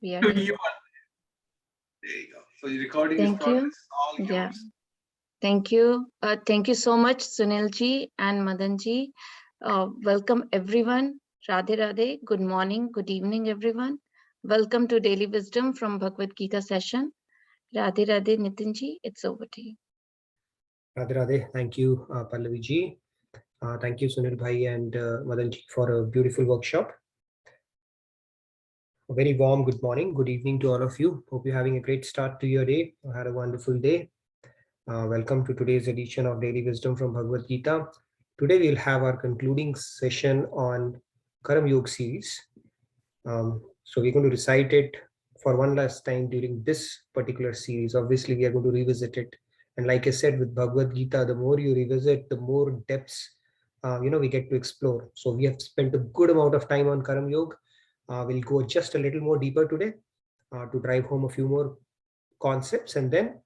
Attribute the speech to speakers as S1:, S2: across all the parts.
S1: We are
S2: You
S1: here.
S2: are. There you go. So the recording is
S1: Thank you.
S2: progress. All yours.
S1: Yeah. Thank you. Thank you so much, Sunilji and Madanji. Welcome everyone. Radhe Radhe. Good morning. Good evening, everyone. Welcome to Daily Wisdom from Bhagavad Gita session. Radhe Radhe, Nitinji. It's over to you.
S3: Radhe Radhe. Thank you, Pallavi ji. Thank you, Sunil Bhai and Madan ji for a beautiful workshop. A very warm good morning, good evening to all of you. Hope you're having a great start to your day. Had a wonderful day. Welcome to today's edition of Daily Wisdom from Bhagavad Gita. Today we'll have our concluding session on Karm Yog series. So we're going to recite it for one last time during this particular series. Obviously, we are going to revisit it. And like I said, with Bhagavad Gita, the more you revisit, the more depths we get to explore. So we have spent a good amount of time on Karm Yog. We'll go just a little more deeper today to drive home a few more concepts, and then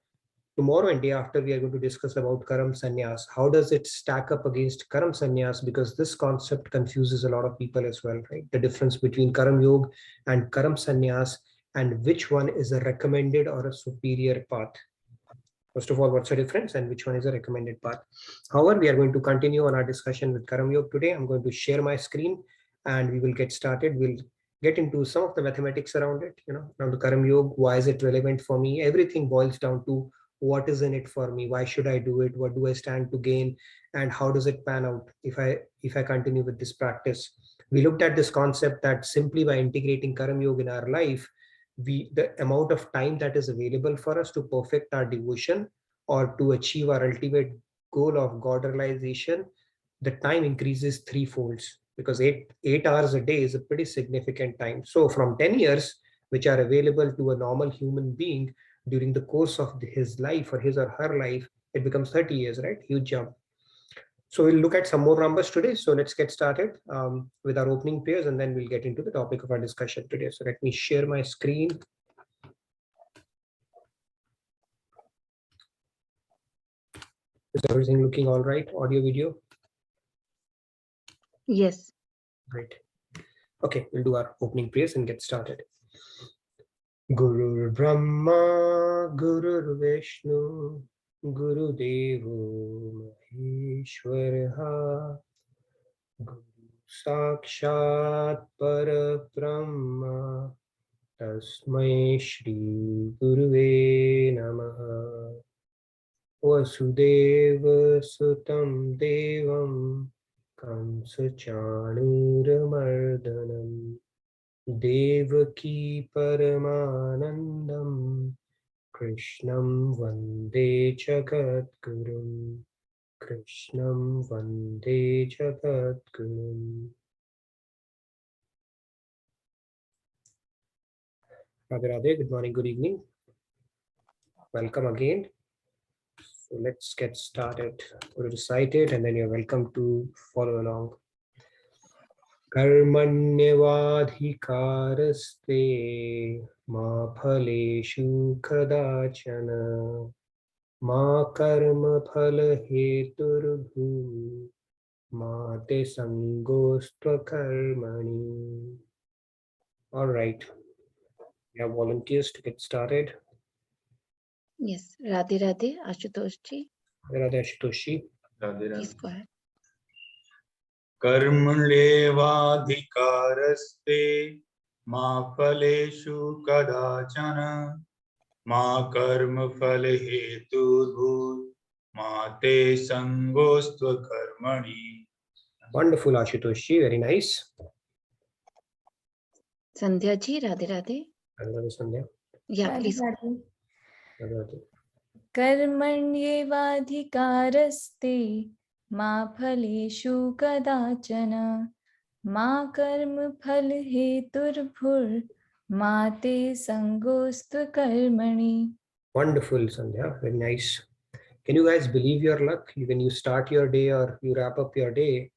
S3: tomorrow and day after we are going to discuss about Karam Sannyas. How does it stack up against Karam Sannyas? Because this concept confuses a lot of people as well, right? The difference between Karam Yog and Karam Sannyas, and which one is a recommended or a superior path. First of all, what's the difference and which one is a recommended path? However, we are going to continue on our discussion with Karam Yog today. I'm going to share my screen and we will get started. We'll get into some of the mathematics around it. Now the Karam Yog, why is it relevant for me? Everything boils down to what is in it for me, why should I do it, what do I stand to gain, and how does it pan out if I continue with this practice. We looked at this concept that simply by integrating Karam Yoga in our life, the amount of time that is available for us to perfect our devotion or to achieve our ultimate goal of God realization, the time increases threefolds, because 8 hours a day is a pretty significant time. So from 10 years, which are available to a normal human being during the course of his life or his or her life, it becomes 30 years, right? Huge jump. So we'll look at some more numbers today. So let's get started with our opening prayers, and then we'll get into the topic of our discussion today. So let me share my screen. Is everything looking all right? Audio, video?
S1: Yes.
S3: Great. Okay, we'll do our opening prayers and get started. Guru Brahma, Guru Vishnu, Guru Devo Maheshwara, Guru Sakshat Parabrahma, Tasmai Shri Guruve Namaha. Vasudeva Sutam Devam Kamsa Chanuramardanam Devaki Paramanandam Krishnam Vande Jagadgurum. Krishnam Vande Jagadgurum. Radhe Radhe, good morning, good evening. Welcome again. So let's get started. We'll recite it and then you're welcome to follow along. Karmanyavadhikaraste ma phaleshu kadachana ma karma phala heturbhu ma te sangostva karmani. All right. We have volunteers to get started.
S1: Yes. Radhe Radhe, Ashutoshji.
S3: Radhe Ashutoshi.
S1: Please go ahead.
S4: कर्मण्येवाधिकारस्ते मा फलेषु कदाचन मा कर्मफलहेतुर्भूत् मा ते संगोऽस्त्व कर्मणि.
S3: Wonderful, Ashutoshi. Very nice.
S1: Sandhya ji, Radhe Radhe.
S3: Radhe Sandhya.
S1: Yeah, please.
S3: Radhe Radhe.
S5: कर्मण्येवाधिकारस्ते मा फलेषु कदाचन मा कर्मफलहेतुर्भुर्मा ते संगोऽस्त्व कर्मणि.
S3: Wonderful, Sandhya. Very nice. Can you guys believe your luck? When you start your day or you wrap up your day,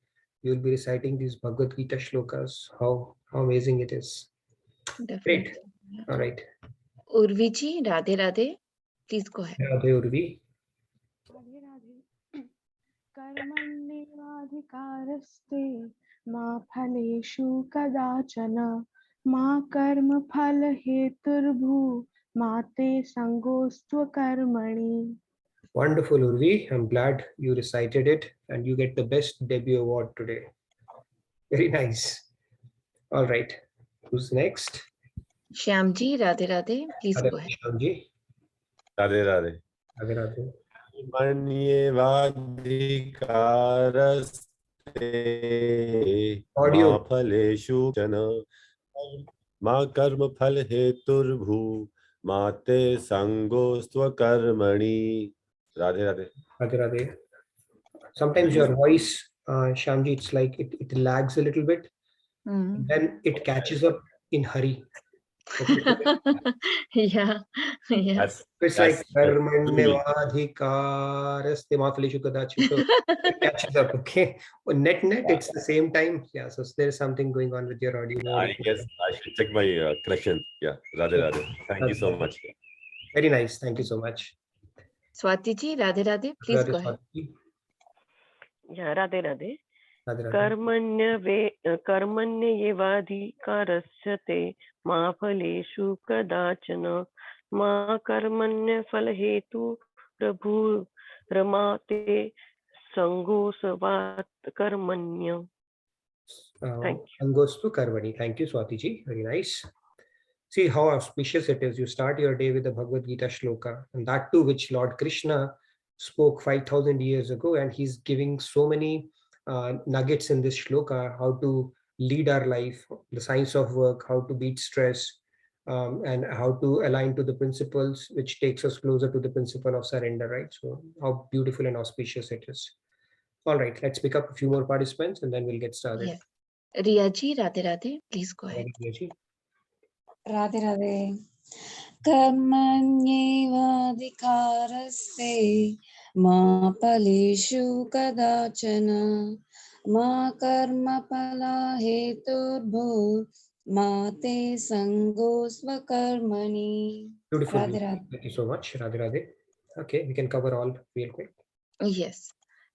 S3: you'll be reciting these Bhagavad Gita shlokas. How amazing it is.
S1: Definitely.
S3: Great. All right.
S1: Urvi ji, Radhe Radhe. Please go ahead.
S3: Radhe Urvi.
S6: Radhe Radhe. Karmanyevadhikaraste ma phaleshu kadachana मा कर्म फल हेतुर्भू माते संगोस्त्व कर्मणि.
S3: Wonderful, Urvi. I'm glad you recited it and you get the best debut award today. Very nice. All right. Who's next?
S1: Shyamji, Radhe Radhe, please go ahead.
S3: Shyamji.
S7: Radhe Radhe.
S3: Radhe Radhe.
S7: मन्येवाधिकारस्ते
S3: Audio.
S7: मा फलेषु जन मा कर्म फल हेतुर्भू मा ते संगोस्त्वकर्मणि. Radhe Radhe.
S3: Radhe Radhe. Sometimes your voice, Shyamji, it's like it lags a little bit. And then it catches up in hurry. Okay.
S1: Yeah, yeah.
S3: It's like karmanyevadhikaraste ma phaleshu kadachan. So it catches up. Okay. But net, it's the same time. Yeah. So there's something going on with your audio.
S7: I guess I should check my correction. Yeah. Radhe Radhe. Thank you so much.
S3: Very nice. Thank you so much.
S1: Swati ji, Radhe Radhe, please go ahead.
S8: Yeah, Radhe Radhe.
S3: Radhe Radhe.
S8: कर्मण्येवाधिकारस्यते मा फलेषु कदाचन मा कर्मण्यफलहेतु प्रभुर्मा ते संगोऽस्त्व कर्मण्य. Thank you.
S3: Sangostu Karmani. Thank you, Swati ji. Very nice. See how auspicious it is. You start your day with the Bhagavad Gita shloka, and that too, which Lord Krishna spoke 5,000 years ago, and he's giving so many nuggets in this shloka, how to lead our life, the science of work, how to beat stress, and how to align to the principles, which takes us closer to the principle of surrender, right? So how beautiful and auspicious it is. All right, let's pick up a few more participants and then we'll get started.
S1: Yes. Riya ji, Radhe Radhe, please go ahead.
S5: Radhe Radhe. Karmanyevadhikaraste ma phaleshu kadachana ma karma phala heturbhu ma te sangosva karmani.
S3: Beautiful.
S5: Radhe Radhe.
S3: Thank you so much. Radhe Radhe. Okay, we can cover all real quick.
S1: Yes.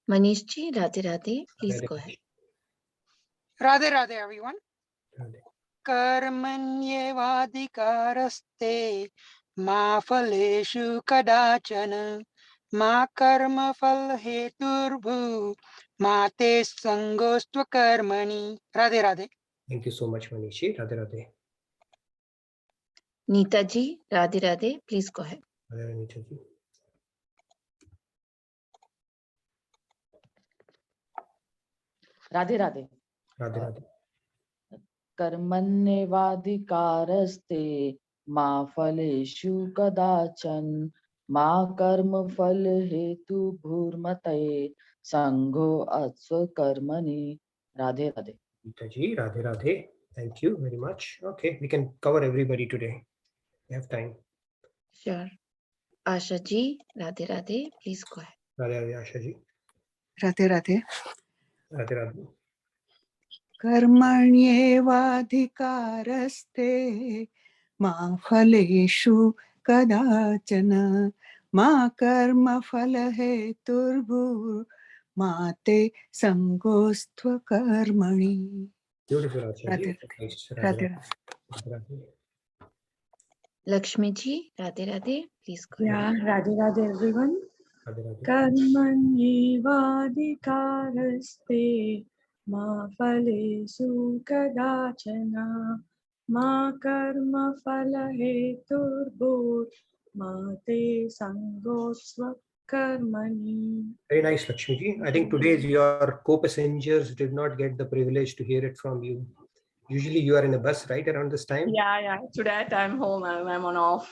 S1: Manish ji, Radhe Radhe, please
S3: Radhe.
S1: go ahead.
S9: Radhe Radhe, everyone.
S3: Radhe.
S9: Karmanyevadhikaraste ma phaleshu kadachana ma karma phal heturbhu ma te sangostva karmani. Radhe Radhe.
S3: Thank you so much, Manishi. Radhe Radhe.
S1: Neeta ji, Radhe Radhe, please go ahead.
S3: Radhe Neeta ji.
S10: Radhe Radhe.
S3: Radhe Radhe.
S10: कर्मण्येवाधिकारस्ते मा फलेषु कदाचन मा कर्म फल हेतु भूर्मते संगो अस्व कर्मणि. Radhe Radhe.
S3: Neeta ji, Radhe Radhe. Thank you very much. Okay, we can cover everybody today. We have time.
S1: Sure. Asha ji, Radhe Radhe, please go ahead.
S3: Radhe Radhe, Asha ji.
S9: Radhe Radhe.
S3: Radhe Radhe.
S9: Karmanyevadhikaraste ma phaleshu kadachana ma karma phala heturbhu ma te sangostva karmani.
S3: Beautiful, Asha ji.
S9: Radhe
S3: Nice.
S9: Radhe.
S3: Radhe Radhe.
S1: Lakshmi ji, Radhe Radhe, please go ahead.
S6: Yeah, Radhe Radhe everyone.
S3: Radhe Radhe.
S6: Karmanyevadhikaraste ma phaleshu kadachana ma karma phala heturbhu ma te sangosva karmani.
S3: Very nice, Lakshmi ji. I think today's your co-passengers did not get the privilege to hear it from you. Usually you are in a bus, right, around this time?
S6: Yeah. Today I'm home. I'm on off.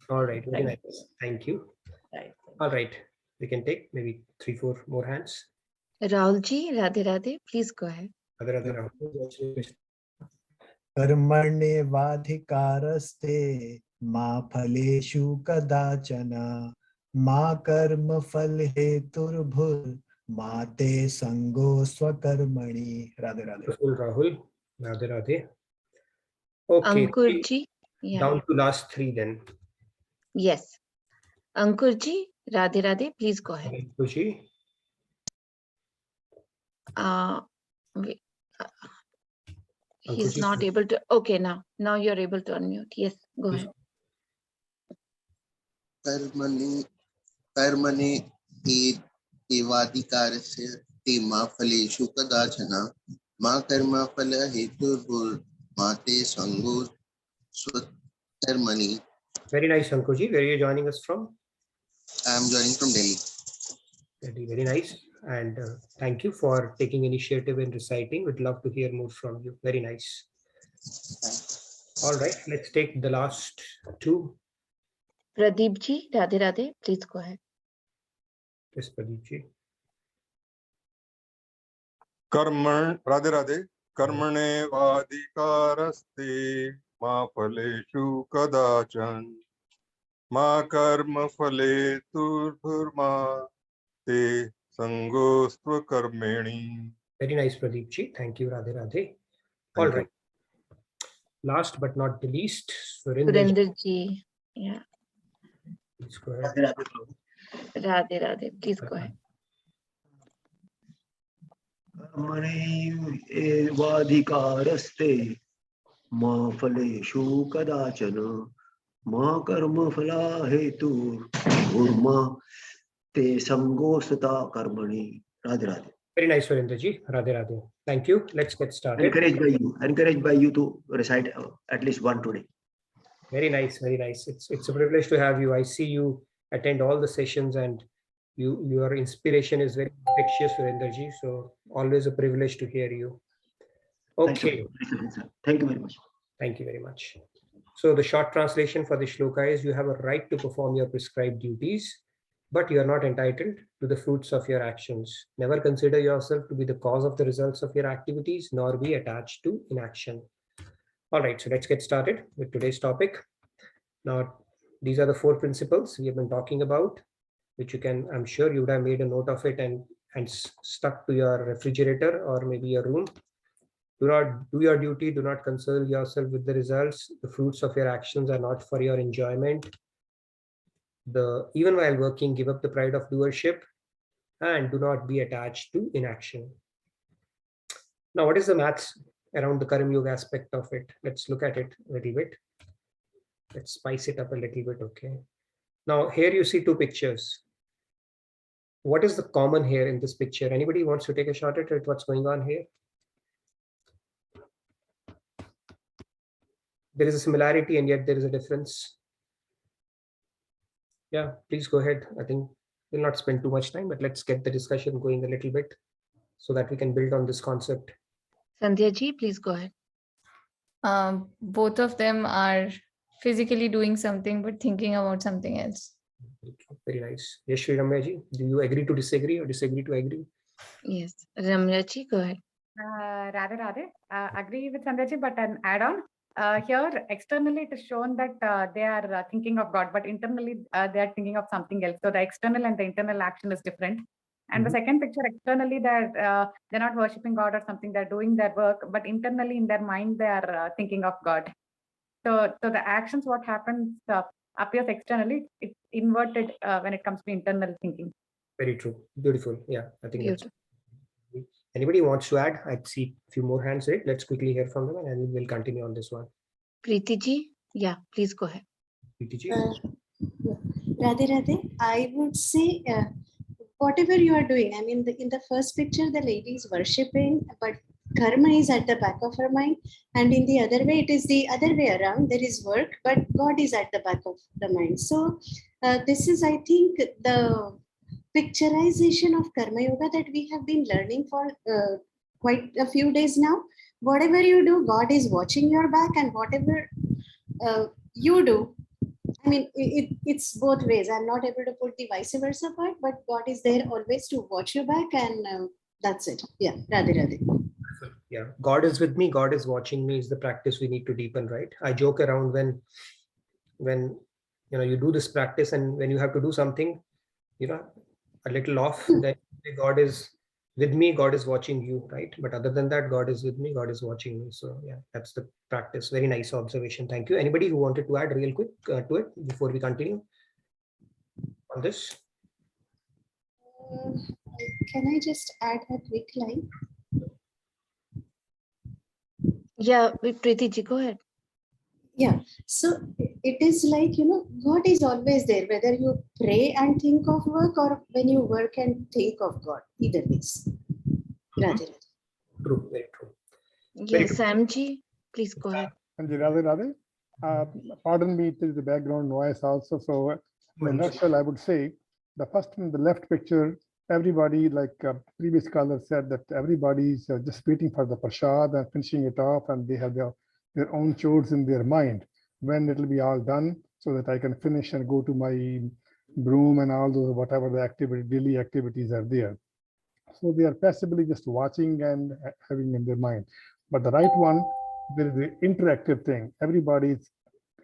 S3: All right. Very
S6: Thank
S3: nice. Thank you.
S6: Right.
S3: All right. We can take maybe 3-4 more hands.
S1: Rahul ji, Radhe Radhe, please go ahead.
S3: Radhe Radhe Rahul.
S11: कर्मण्येवाधिकारस्ते मा फलेषु कदाचन मा कर्म फल हेतुर्भुर् मा ते संगो स्वकर्मणि. Radhe Radhe.
S3: Beautiful, Rahul. Radhe Radhe. Okay.
S1: Ankur ji, yeah.
S3: Down to last 3 then.
S1: Yes. Ankur ji, Radhe Radhe, please go ahead.
S3: Ankur ji.
S1: Wait, He's
S3: Ankuji,
S1: not able to. Okay, now you're able to unmute. Yes, go ahead.
S12: कर्मणि एवाधिकारस्य ते मा फलेषु कदाचन मा कर्मफल हेतुर्भुर्मा ते संगो स्वकर्मणि.
S3: Very nice, Ankuji. Where are you joining us from?
S12: I am joining from Delhi.
S3: Very, very nice. And thank you for taking initiative in reciting. We'd love to hear more from you. Very nice. All right, let's take the last two.
S1: Pradeep ji, Radhe Radhe, please go ahead.
S3: Yes, Pradeep ji.
S13: कर्मण राधे राधे कर्मणे वाधिकारस्ते मा फलेषु कदाचन मा कर्म फले तुर्भुर्मा ते संगोस्त्व कर्मेणि.
S3: Very nice, Pradeep ji. Thank you, Radhe Radhe. All right. Last but not the least,
S1: Surinder ji. Yeah.
S3: Please go ahead.
S1: Radhe Radhe, please go ahead.
S14: कर्मणि एवाधिकारस्ते मा फलेषु कदाचन मा कर्मफला हेतुर्भुर्मा ते संगोऽस्ता कर्मणि. Radhe Radhe.
S3: Very nice, Surinder ji. Radhe Radhe. Thank you. Let's get started.
S14: Encouraged by you to recite at least one today.
S3: Very nice, very nice. It's a privilege to have you. I see you attend all the sessions, and your inspiration is very precious, Surinder ji. So always a privilege to hear you. Okay.
S14: Thank you very much.
S3: Thank you very much. So the short translation for the shloka is: you have a right to perform your prescribed duties, but you are not entitled to the fruits of your actions. Never consider yourself to be the cause of the results of your activities, nor be attached to inaction. All right, so let's get started with today's topic. Now, these are the 4 principles we have been talking about, which you can, I'm sure you would have made a note of it and stuck to your refrigerator or maybe your room. Do not do your duty. Do not console yourself with the results. The fruits of your actions are not for your enjoyment. Even while working, give up the pride of doership and do not be attached to inaction. Now, what is the maths around the Karm Yog aspect of it? Let's look at it a little bit. Let's spice it up a little bit. Okay. Now, here you see 2 pictures. What is the common here in this picture? Anybody wants to take a shot at it? What's going on here? There is a similarity and yet there is a difference. Yeah, please go ahead. I think we'll not spend too much time, but let's get the discussion going a little bit so that we can build on this concept.
S1: Sandhya ji, please go ahead.
S15: Both of them are physically doing something but thinking about something else.
S3: Very nice. Yes, Shri Ramya ji, do you agree to disagree or disagree to agree?
S1: Yes, Ramya ji, go ahead.
S16: Radhe Radhe, agree with Sandhya ji, but an add-on. Here, externally, it is shown that they are thinking of God, but internally, they are thinking of something else. So the external and the internal action is different. And the second picture, externally, they're not worshipping God or something. They're doing their work, but internally, in their mind, they are thinking of God. So the actions, what happens appears externally, it's inverted when it comes to internal thinking.
S3: Very true. Beautiful. Yeah, I think that's. Anybody wants to add? I see a few more hands, right? Let's quickly hear from them and we'll continue on this one.
S1: Preeti ji, yeah, please go ahead.
S3: Preeti ji.
S17: Radhe Radhe, I would say whatever you are doing, I mean, in the first picture, the lady is worshipping, but karma is at the back of her mind. And in the other way, it is the other way around. There is work, but God is at the back of the mind. So this is, I think, the picturization of Karma Yoga that we have been learning for quite a few days now. Whatever you do, God is watching your back, and whatever you do, I mean, it's both ways. I'm not able to put the vice versa part, but God is there always to watch your back, and that's it. Yeah, Radhe Radhe.
S3: Yeah, God is with me, God is watching me is the practice we need to deepen, right? I joke around when you do this practice, and when you have to do something, a little off, then God is with me, God is watching you, right? But other than that, God is with me, God is watching me. So yeah, that's the practice. Very nice observation. Thank you. Anybody who wanted to add real quick to it before we continue on this?
S17: Can I just add a quick line?
S1: Yeah, Preeti ji, go ahead.
S17: Yeah, so it is like, God is always there, whether you pray and think of work or when you work and think of God, either ways. Radhe Radhe.
S3: True, very true.
S1: Yes, Sam ji, please go ahead.
S18: Anji, Radhe Radhe. Pardon me, it is the background noise also. So in a nutshell, I would say the first in the left picture, everybody, like previous caller said, that everybody is just waiting for the prasad and finishing it off, and they have their own chores in their mind when it will be all done, so that I can finish and go to my broom and all those, whatever the daily activities are there. So they are passively just watching and having in their mind. But the right one, there is the interactive thing. Everybody is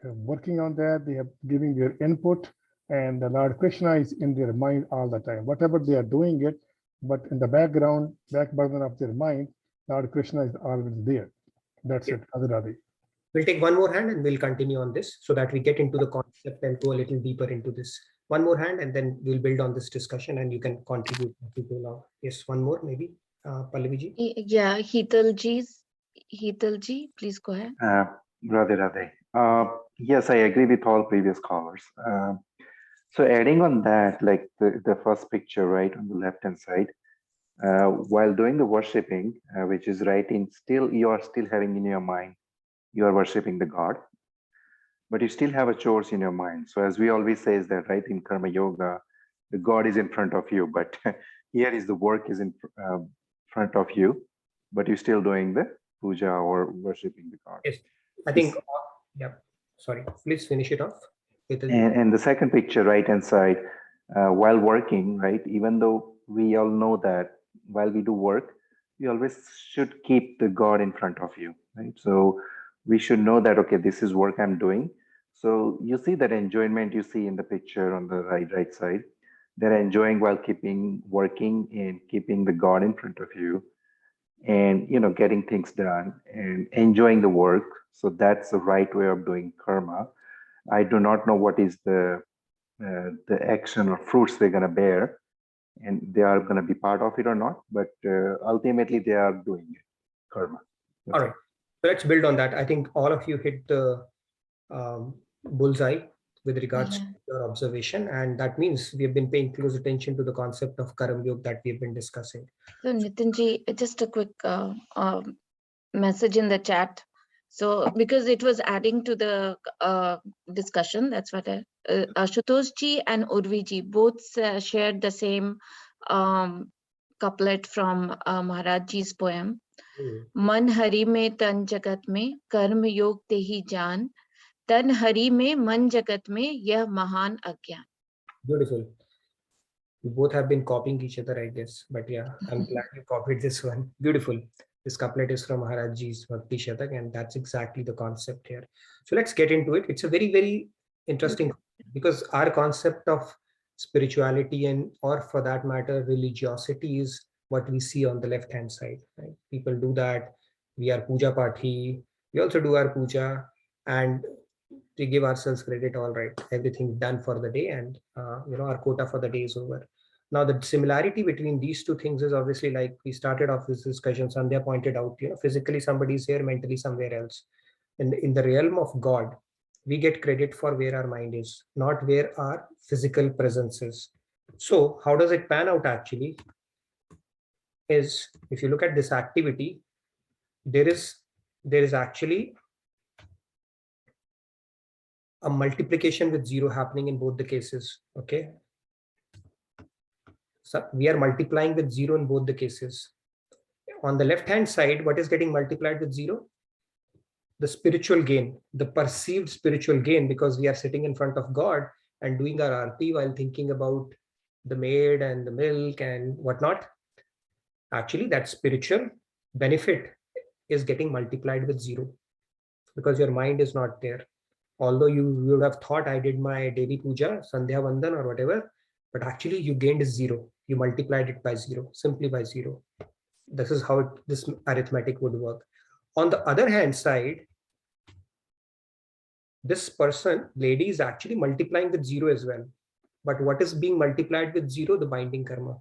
S18: working on that. They are giving their input, and the Lord Krishna is in their mind all the time. Whatever they are doing it, but in the background, back burner of their mind, Lord Krishna is always there. That's it. Radhe Radhe.
S3: We'll take one more hand and we'll continue on this so that we get into the concept and go a little deeper into this. One more hand and then we'll build on this discussion and you can contribute as we go along. Yes, one more maybe. Pallavi ji.
S1: Yeah, Hital ji, please go ahead.
S19: Radhe Radhe. Yes, I agree with all previous callers. So adding on that, like the first picture, right, on the left-hand side, while doing the worshipping, which is writing, you are still having in your mind, you are worshipping the God, but you still have a chores in your mind. So as we always say is that, right, in Karma Yoga, the God is in front of you, but here is the work is in front of you, but you're still doing the puja or worshipping the God.
S3: Yes, I think, yeah, sorry, please finish it off.
S19: And the second picture, right-hand side, while working, right, even though we all know that while we do work, we always should keep the God in front of you, right? So we should know that, okay, this is work I'm doing. So you see that enjoyment you see in the picture on the right side. They're enjoying while working and keeping the God in front of you and, getting things done and enjoying the work. So that's the right way of doing karma. I do not know what is the action or fruits they're going to bear, and they are going to be part of it or not, but ultimately they are doing it, karma.
S3: All right, so let's build on that. I think all of you hit the bullseye with regards to your observation, and that means we have been paying close attention to the concept of Karm Yog that we've been discussing.
S1: So Nitin ji, just a quick message in the chat. So because it was adding to the discussion, that's what Ashutosh ji and Urvi ji both shared the same couplet from Maharaj ji's poem. Man hari mein tan jagat mein karm yog te hi jaan, tan hari mein man jagat mein yah mahan agyan.
S3: Beautiful. We both have been copying each other, I guess, but yeah, I'm glad you copied this one. Beautiful. This couplet is from Maharaj ji's Bhakti Shatak, and that's exactly the concept here. So let's get into it. It's a very, very interesting because our concept of spirituality and, or for that matter, religiosity is what we see on the left-hand side. Right? People do that. We are puja parthi. We also do our puja, and we give ourselves credit. All right, everything done for the day, and our quota for the day is over. Now, the similarity between these two things is obviously, like we started off this discussion, Sandhya pointed out, physically somebody is here, mentally somewhere else. And in the realm of God, we get credit for where our mind is, not where our physical presence is. So how does it pan out actually? Is if you look at this activity, there is actually a multiplication with zero happening in both the cases. Okay. So we are multiplying with zero in both the cases. On the left-hand side, what is getting multiplied with zero? The spiritual gain, the perceived spiritual gain, because we are sitting in front of God and doing our arti while thinking about the maid and the milk and whatnot. Actually, that spiritual benefit is getting multiplied with zero because your mind is not there. Although you would have thought I did my daily puja, Sandhya Vandan or whatever, but actually you gained zero. You multiplied it by zero, simply by zero. This is how this arithmetic would work. On the other hand side, this person, lady, is actually multiplying with zero as well. But what is being multiplied with zero? The binding karma.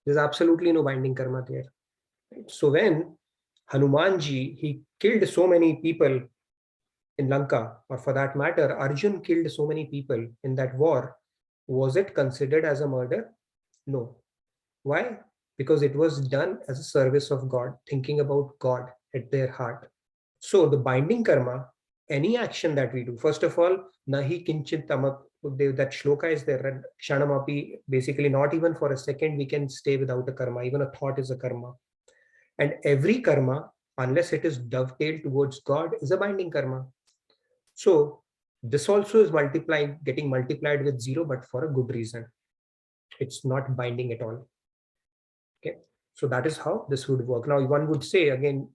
S3: There's absolutely no binding karma there. So when Hanumanji, he killed so many people in Lanka, or for that matter, Arjun killed so many people in that war. Was it considered as a murder? No. Why? Because it was done as a service of God, thinking about God at their heart. So the binding karma, any action that we do, first of all, nahi kinchit tamak, that shloka is there, kshanamapi, basically not even for a second we can stay without a karma, even a thought is a karma. And every karma, unless it is dovetailed towards God, is a binding karma. So this also is getting multiplied with 0, but for a good reason. It's not binding at all. Okay, so that is how this would work. Now, one would say, again,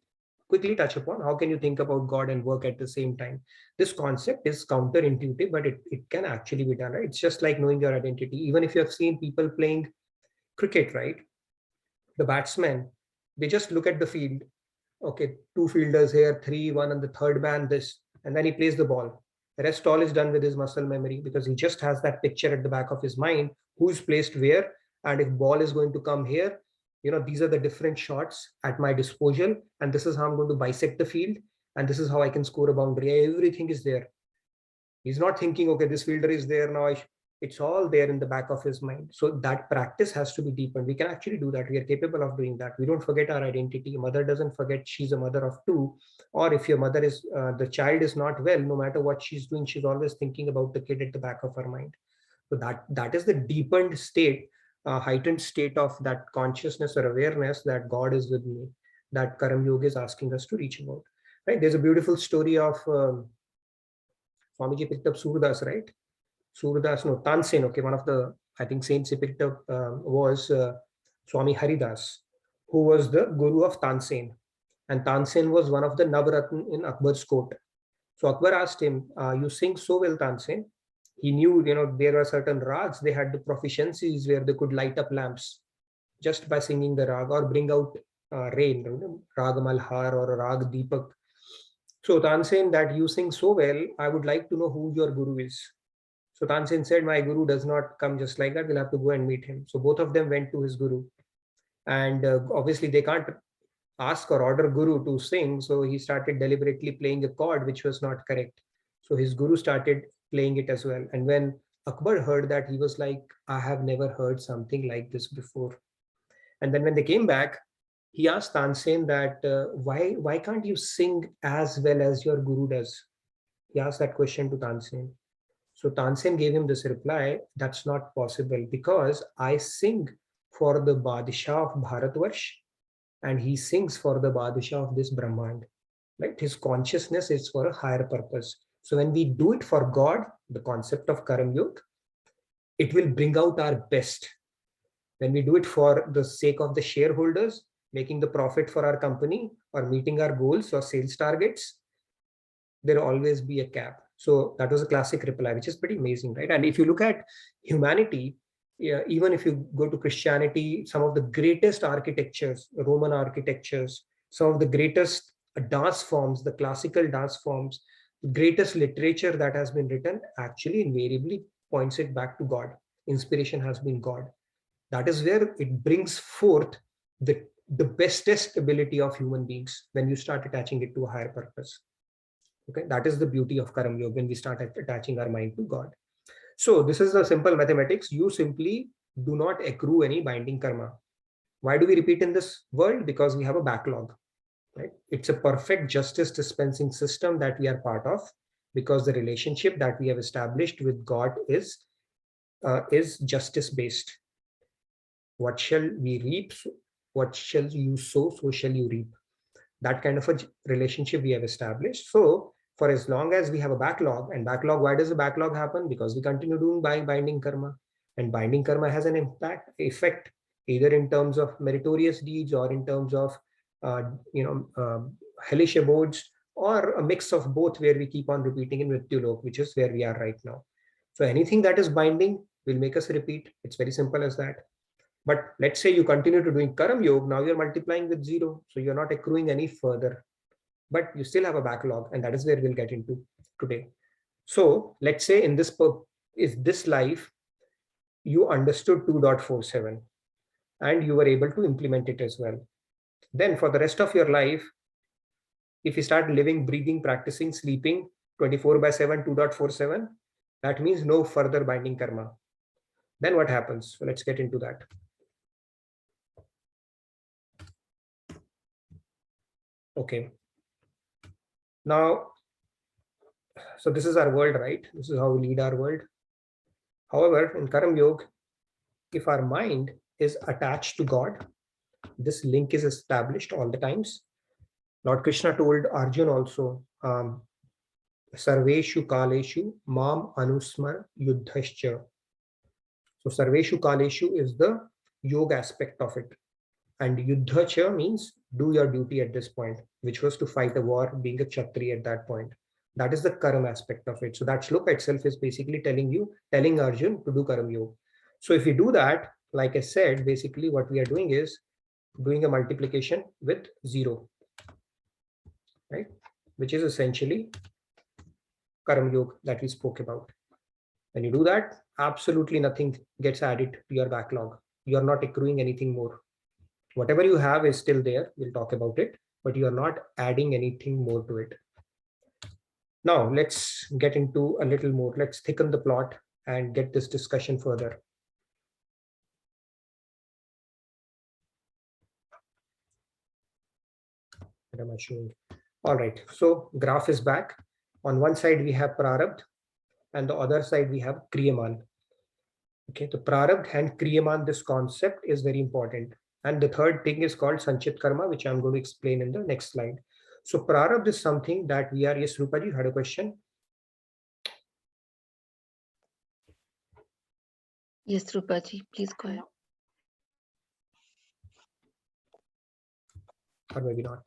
S3: quickly touch upon how can you think about God and work at the same time. This concept is counterintuitive, but it can actually be done, right? It's just like knowing your identity. Even if you have seen people playing cricket, right? The batsmen, they just look at the field. Okay, 2 fielders here, 3, 1 and the third man, this, and then he plays the ball. The rest all is done with his muscle memory, because he just has that picture at the back of his mind, who's placed where, and if ball is going to come here, these are the different shots at my disposal, and this is how I'm going to bisect the field, and this is how I can score a boundary. Everything is there. He's not thinking, okay, this fielder is there now. It's all there in the back of his mind. So that practice has to be deepened. We can actually do that. We are capable of doing that. We don't forget our identity. A mother doesn't forget she's a mother of 2. Or if your mother is, the child is not well, no matter what she's doing, she's always thinking about the kid at the back of her mind. So that is the deepened state, heightened state of that consciousness or awareness that God is with me, that Karm Yog is asking us to reach about. Right? There's a beautiful story of Swamiji picked up Surdas, right? Surdas, no, Tansen, okay, one of the, I think, saints he picked up was Swami Haridas, who was the guru of Tansen. And Tansen was one of the Navaratna in Akbar's court. So Akbar asked him, you sing so well, Tansen. He knew, there were certain rags, they had the proficiencies where they could light up lamps just by singing the rag or bring out rain, Rag Malhar or Rag Deepak. So Tansen, that you sing so well, I would like to know who your guru is. So Tansen said, my guru does not come just like that. We'll have to go and meet him. So both of them went to his guru. And obviously they can't ask or order guru to sing. So he started deliberately playing a chord which was not correct. So his guru started playing it as well. And when Akbar heard that, he was like, I have never heard something like this before. And then when they came back, he asked Tansen that, why can't you sing as well as your guru does? He asked that question to Tansen. So Tansen gave him this reply, that's not possible, because I sing for the Badshah of Bharatvarsh and he sings for the Badshah of this Brahmand. Right? His consciousness is for a higher purpose. So when we do it for God, the concept of Karm Yog, it will bring out our best. When we do it for the sake of the shareholders, making the profit for our company or meeting our goals or sales targets, there will always be a cap. So that was a classic reply, which is pretty amazing, right? And if you look at humanity, even if you go to Christianity, some of the greatest architectures, Roman architectures, some of the greatest dance forms, the classical dance forms, the greatest literature that has been written actually invariably points it back to God. Inspiration has been God. That is where it brings forth the bestest ability of human beings when you start attaching it to a higher purpose. Okay, that is the beauty of Karm Yoga when we start attaching our mind to God. So this is the simple mathematics. You simply do not accrue any binding karma. Why do we repeat in this world? Because we have a backlog. Right? It's a perfect justice dispensing system that we are part of, because the relationship that we have established with God is justice based. What shall we reap? What shall you sow? So shall you reap. That kind of a relationship we have established. So for as long as we have a backlog, and backlog, why does the backlog happen? Because we continue doing binding karma, and binding karma has an effect either in terms of meritorious deeds or in terms of hellish abodes, or a mix of both, where we keep on repeating in Mrityulok, which is where we are right now. So anything that is binding will make us repeat. It's very simple as that. But let's say you continue to doing Karm Yog, now you're multiplying with 0, so you're not accruing any further, but you still have a backlog, and that is where we'll get into today. So let's say in this life, you understood 2.47 and you were able to implement it as well. Then for the rest of your life, If you start living, breathing, practicing, sleeping 24/7, 2.47, that means no further binding karma. Then what happens? So let's get into that. Okay. Now, so this is our world, right? This is how we lead our world. However, in Karm Yog, if our mind is attached to God, this link is established all the times. Lord Krishna told Arjun also, Sarveshu Kaleshu Mam Anusmar Yuddhascha. So Sarveshu Kaleshu is the yoga aspect of it. And Yuddhacha means do your duty at this point, which was to fight a war, being a Kshatriya at that point. That is the Karma aspect of it. So that shloka itself is basically telling Arjun to do Karm Yoga. So if you do that, like I said, basically what we are doing is doing a multiplication with 0, right? Which is essentially Karm Yoga that we spoke about. When you do that, absolutely nothing gets added to your backlog. You are not accruing anything more. Whatever you have is still there. We'll talk about it, but you are not adding anything more to it. Now let's get into a little more. Let's thicken the plot and get this discussion further. What am I showing? All right, so graph is back. On one side we have Prarabdha and the other side we have Kriyaman. Okay, the Prarabdha and Kriyaman, this concept is very important. And the third thing is called Sanchit Karma, which I'm going to explain in the next slide. So Prarabdha is something that we are, yes, Rupa ji, you had a question?
S1: Yes, Rupa ji, please go ahead.
S3: Or maybe not.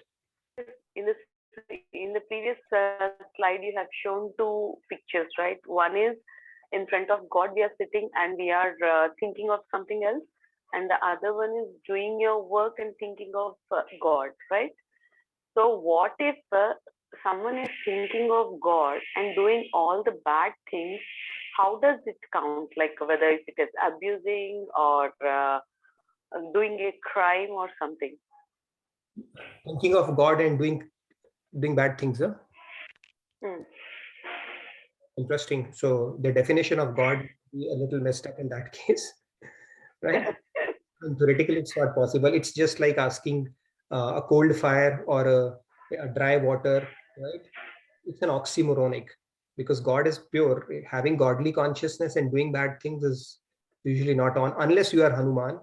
S8: In the previous slide, you have shown two pictures, right? One is in front of God, we are sitting and we are thinking of something else. And the other one is doing your work and thinking of God, right? So what if someone is thinking of God and doing all the bad things? How does it count? Like whether it is abusing or doing a crime or something?
S3: Thinking of God and doing bad things, huh? Interesting. So the definition of God be a little messed up in that case, right? And theoretically, it's not possible. It's just like asking a cold fire or a dry water, right? It's an oxymoronic because God is pure. Having godly consciousness and doing bad things is usually not on, unless you are Hanuman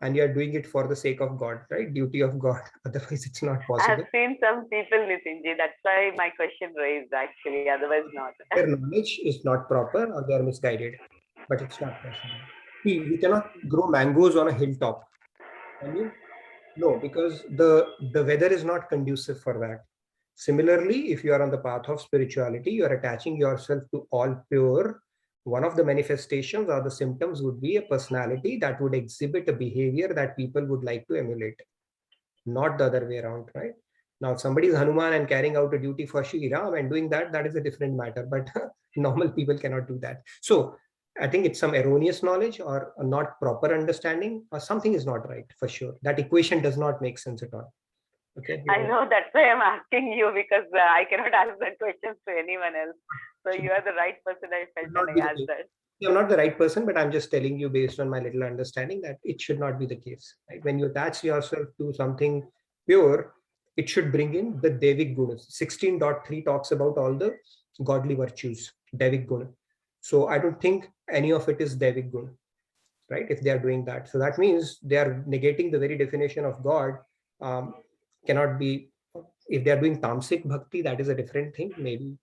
S3: and you are doing it for the sake of God, right? Duty of God. Otherwise, it's not possible.
S8: I've seen some people, Nitinji. That's why my question raised actually. Otherwise, not.
S3: Their knowledge is not proper or they are misguided, but it's not possible. See, we cannot grow mangoes on a hilltop. Can you? No, because the weather is not conducive for that. Similarly, if you are on the path of spirituality, you are attaching yourself to all pure. One of the manifestations or the symptoms would be a personality that would exhibit a behavior that people would like to emulate, not the other way around, right? Now, if somebody is Hanuman and carrying out a duty for Shri Ram and doing that, that is a different matter, but normal people cannot do that. So I think it's some erroneous knowledge or a not proper understanding or something is not right for sure. That equation does not make sense at all. Okay.
S8: I know, that's why I'm asking you because I cannot ask that questions to anyone else. So you are the right person. I felt when I asked that.
S3: I'm not the right person, but I'm just telling you based on my little understanding that it should not be the case. Right? When you attach yourself to something pure, it should bring in the Devik Gunas. 16.3 talks about all the godly virtues, Devik Guna. So I don't think any of it is Devik Guna, right? If they are doing that. So that means they are negating the very definition of God. Cannot be, if they are doing Tamsik Bhakti, that is a different thing. Maybe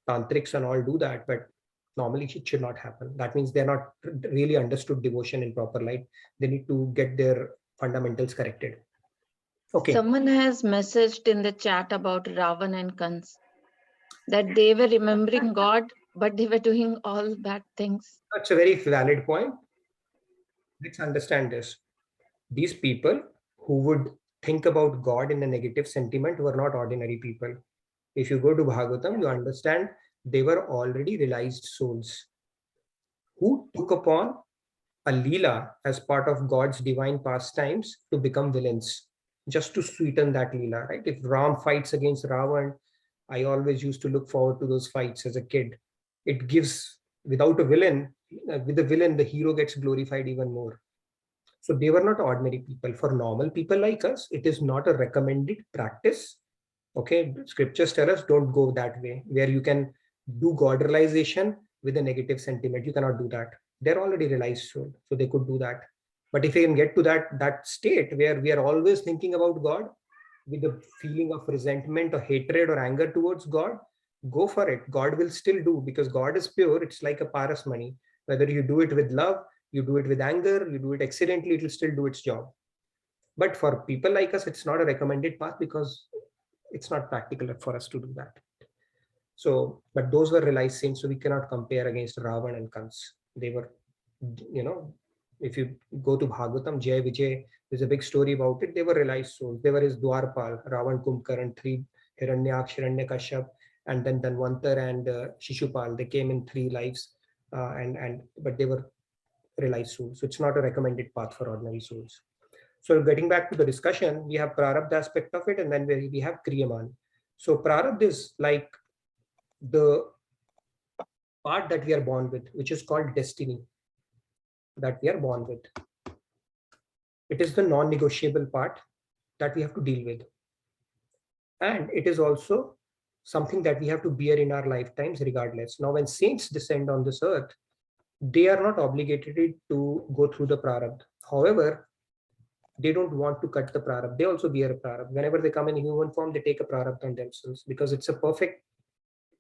S3: Tantrics and all do that, but normally it should not happen. That means they're not really understood devotion in proper light. They need to get their fundamentals corrected. Okay.
S1: Someone has messaged in the chat about Ravan and Kans, that they were remembering God, but they were doing all bad things.
S3: That's a very valid point. Let's understand this. These people who would think about God in a negative sentiment were not ordinary people. If you go to Bhagavatam, you understand they were already realized souls who took upon a Leela as part of God's divine pastimes to become villains. just to sweeten that Leela, right? If Ram fights against Ravan, I always used to look forward to those fights as a kid. It gives, without a villain, with a villain, the hero gets glorified even more. So they were not ordinary people. For normal people like us, it is not a recommended practice. Okay, scriptures tell us don't go that way, where you can do God realization with a negative sentiment. You cannot do that. They're already realized soul, so they could do that. But if you can get to that state where we are always thinking about God with the feeling of resentment or hatred or anger towards God, go for it. God will still do, because God is pure. It's like a paras money. Whether you do it with love, you do it with anger, you do it accidentally, it will still do its job. But for people like us, it's not a recommended path because it's not practical for us to do that. So, but those were realized saints, so we cannot compare against Ravan and Kans. They were, if you go to Bhagavatam, Jay Vijay, there's a big story about it. They were realized souls. They were his Dwarpal, Ravan, Kumbhakaran, 3 Hiranyaksh, Hiranyakashyap, and then Dhanvantar and Shishupal. They came in 3 lives, but they were realized souls. So it's not a recommended path for ordinary souls. So getting back to the discussion, we have Prarabdha aspect of it, and then we have Kriyaman. So Prarabdha is like the part that we are born with, which is called destiny, that we are born with. It is the non-negotiable part that we have to deal with. And it is also something that we have to bear in our lifetimes regardless. Now, when saints descend on this earth, they are not obligated to go through the Prarabdha. However, they don't want to cut the Prarabdha. They also bear a Prarabdha. Whenever they come in human form, they take a Prarabdha on themselves, because it's a perfect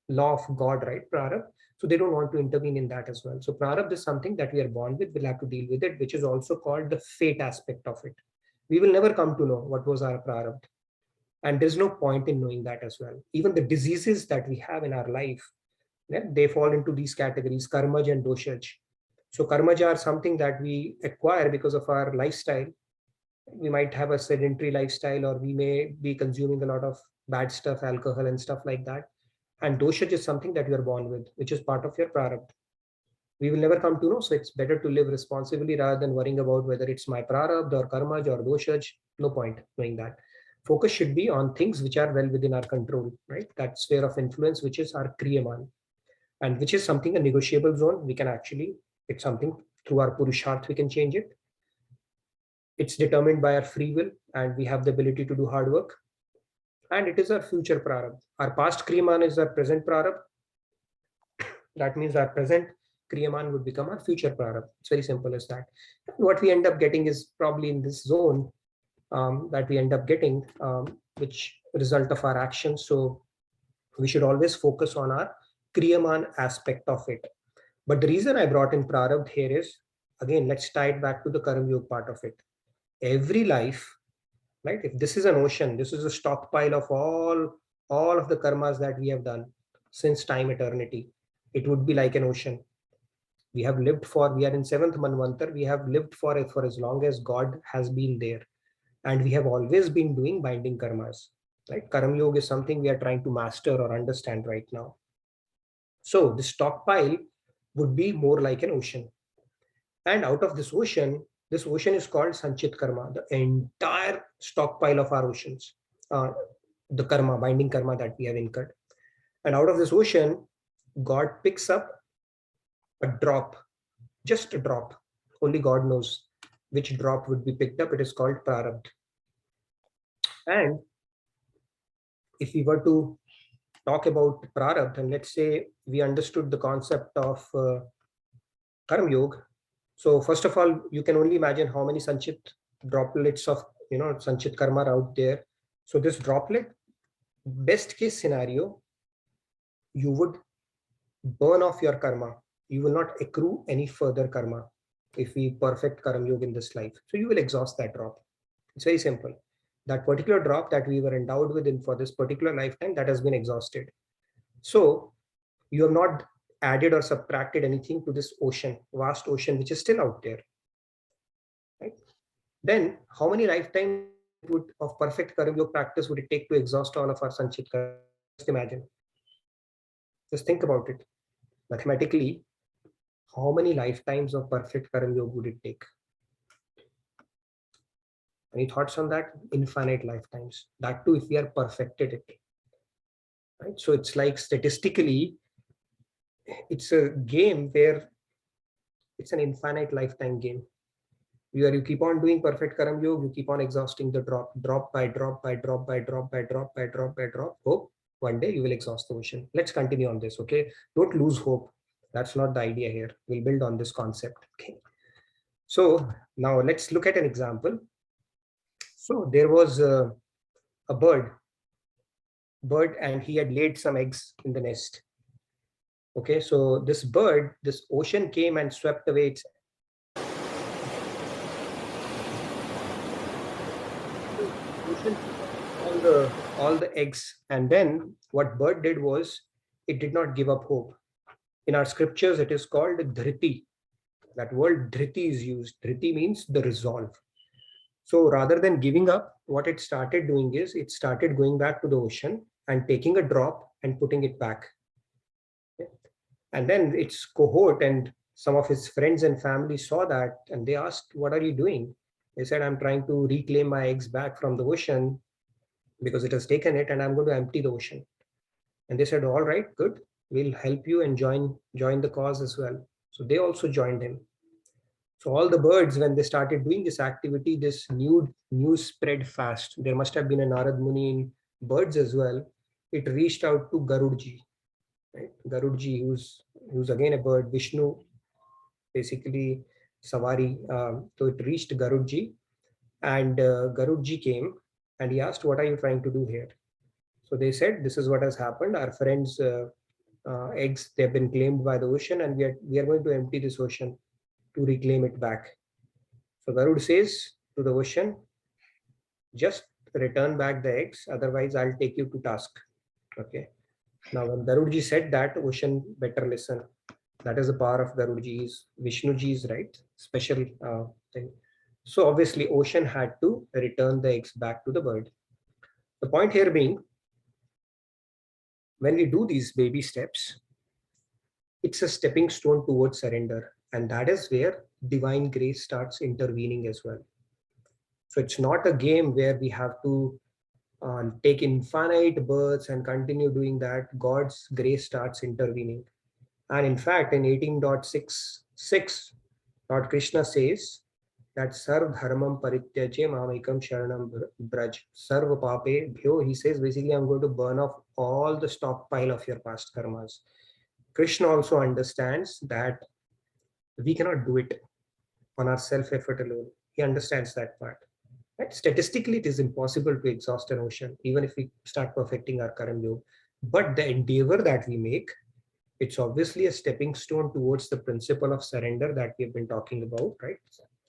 S3: law of God, right? Prarabdha. So they don't want to intervene in that as well. So Prarabdha is something that we are born with. We'll have to deal with it, which is also called the fate aspect of it. We will never come to know what was our Prarabdha. And there's no point in knowing that as well. Even the diseases that we have in our life, they fall into these categories, karmaj and doshaj. So karmaj are something that we acquire because of our lifestyle. We might have a sedentary lifestyle, or we may be consuming a lot of bad stuff, alcohol and stuff like that. And doshaj is something that you are born with, which is part of your prarabdha. We will never come to know, so it's better to live responsibly rather than worrying about whether it's my prarabdha or karmaj or doshaj. No point knowing that. Focus should be on things which are well within our control, right? That sphere of influence, which is our kriyaman, and which is something, a negotiable zone. We can actually, it's something through our purusharth we can change it. It's determined by our free will, and we have the ability to do hard work. And it is our future prarabdha. Our past kriyaman is our present prarabdha. That means our present kriyaman would become our future prarabdha. It's very simple as that. What we end up getting is probably in this zone that we end up getting, which result of our actions. So we should always focus on our kriyaman aspect of it. But the reason I brought in prarabdha here is, again, let's tie it back to the Karm Yog part of it. Every life, right? If this is an ocean, this is a stockpile of all of the karmas that we have done since time eternity. It would be like an ocean. We have lived for, we are in 7th Manvantar, we have lived for as long as God has been there. And we have always been doing binding karmas, right? Karm Yoga is something we are trying to master or understand right now. So the stockpile would be more like an ocean. And out of this ocean is called Sanchit Karma, the entire stockpile of our oceans, the karma, binding karma that we have incurred. And out of this ocean, God picks up a drop, just a drop. Only God knows which drop would be picked up. It is called prarabdha. And if we were to talk about prarabdha, and let's say we understood the concept of Karm Yog. So first of all, you can only imagine how many Sanchit droplets of Sanchit karma are out there. So this droplet, best case scenario, you would burn off your karma. You will not accrue any further karma if we perfect Karm Yoga in this life. So you will exhaust that drop. It's very simple. That particular drop that we were endowed with for this particular lifetime, that has been exhausted. So you have not added or subtracted anything to this ocean, vast ocean, which is still out there. Right? Then how many lifetimes of perfect Karm Yoga practice would it take to exhaust all of our Sanchit karma? Just imagine. Just think about it. Mathematically, how many lifetimes of perfect Karm Yoga would it take? Any thoughts on that? Infinite lifetimes. That too, if we are perfected it. Right? So it's like statistically, it's a game where it's an infinite lifetime game. You keep on doing perfect Karm Yog, you keep on exhausting the drop by drop by drop by drop by drop by drop by drop. Hope one day you will exhaust the ocean. Let's continue on this, okay? Don't lose hope. That's not the idea here. We'll build on this concept. Okay. So now let's look at an example. So there was a bird and he had laid some eggs in the nest. Okay, so this ocean came and swept away its all the eggs, and then what bird did was it did not give up hope. In our scriptures it is called dhriti. That word dhriti is used. Dhriti means the resolve. So rather than giving up, what it started doing is it started going back to the ocean and taking a drop and putting it back. Okay. And then its cohort and some of his friends and family saw that and they asked, what are you doing? They said, I'm trying to reclaim my eggs back from the ocean because it has taken it and I'm going to empty the ocean. And they said, all right, good. We'll help you and join the cause as well. So they also joined him. So all the birds, when they started doing this activity, this news spread fast. There must have been a Narad Muni in birds as well. It reached out to Garudji. Right? Garudji, who's again a bird, Vishnu, basically Savari. So it reached Garudji, and Garudji came and he asked, what are you trying to do here? So they said, this is what has happened. Our friends' eggs, they've been claimed by the ocean and we are going to empty this ocean to reclaim it back. So Garud says to the ocean, just return back the eggs, otherwise I'll take you to task. Okay. Now when Garudji said that, ocean better listen. That is the power of Garudji, is Vishnuji's right special thing. So obviously ocean had to return the eggs back to the bird. The point here being, when we do these baby steps, it's a stepping stone towards surrender. And that is where divine grace starts intervening as well. So it's not a game where we have to take infinite births and continue doing that. God's grace starts intervening. And in fact, in 18.6, Lord Krishna says that Sarv Dharmam Parityaje Mamekam Sharanam Braj. Sarv Pape Bhyo, he says basically I'm going to burn off all the stockpile of your past karmas. Krishna also understands that we cannot do it on our self-effort alone. He understands that part. Right? Statistically, it is impossible to exhaust an ocean, even if we start perfecting our Karm Yog. But the endeavor that we make, it's obviously a stepping stone towards the principle of surrender that we have been talking about, right?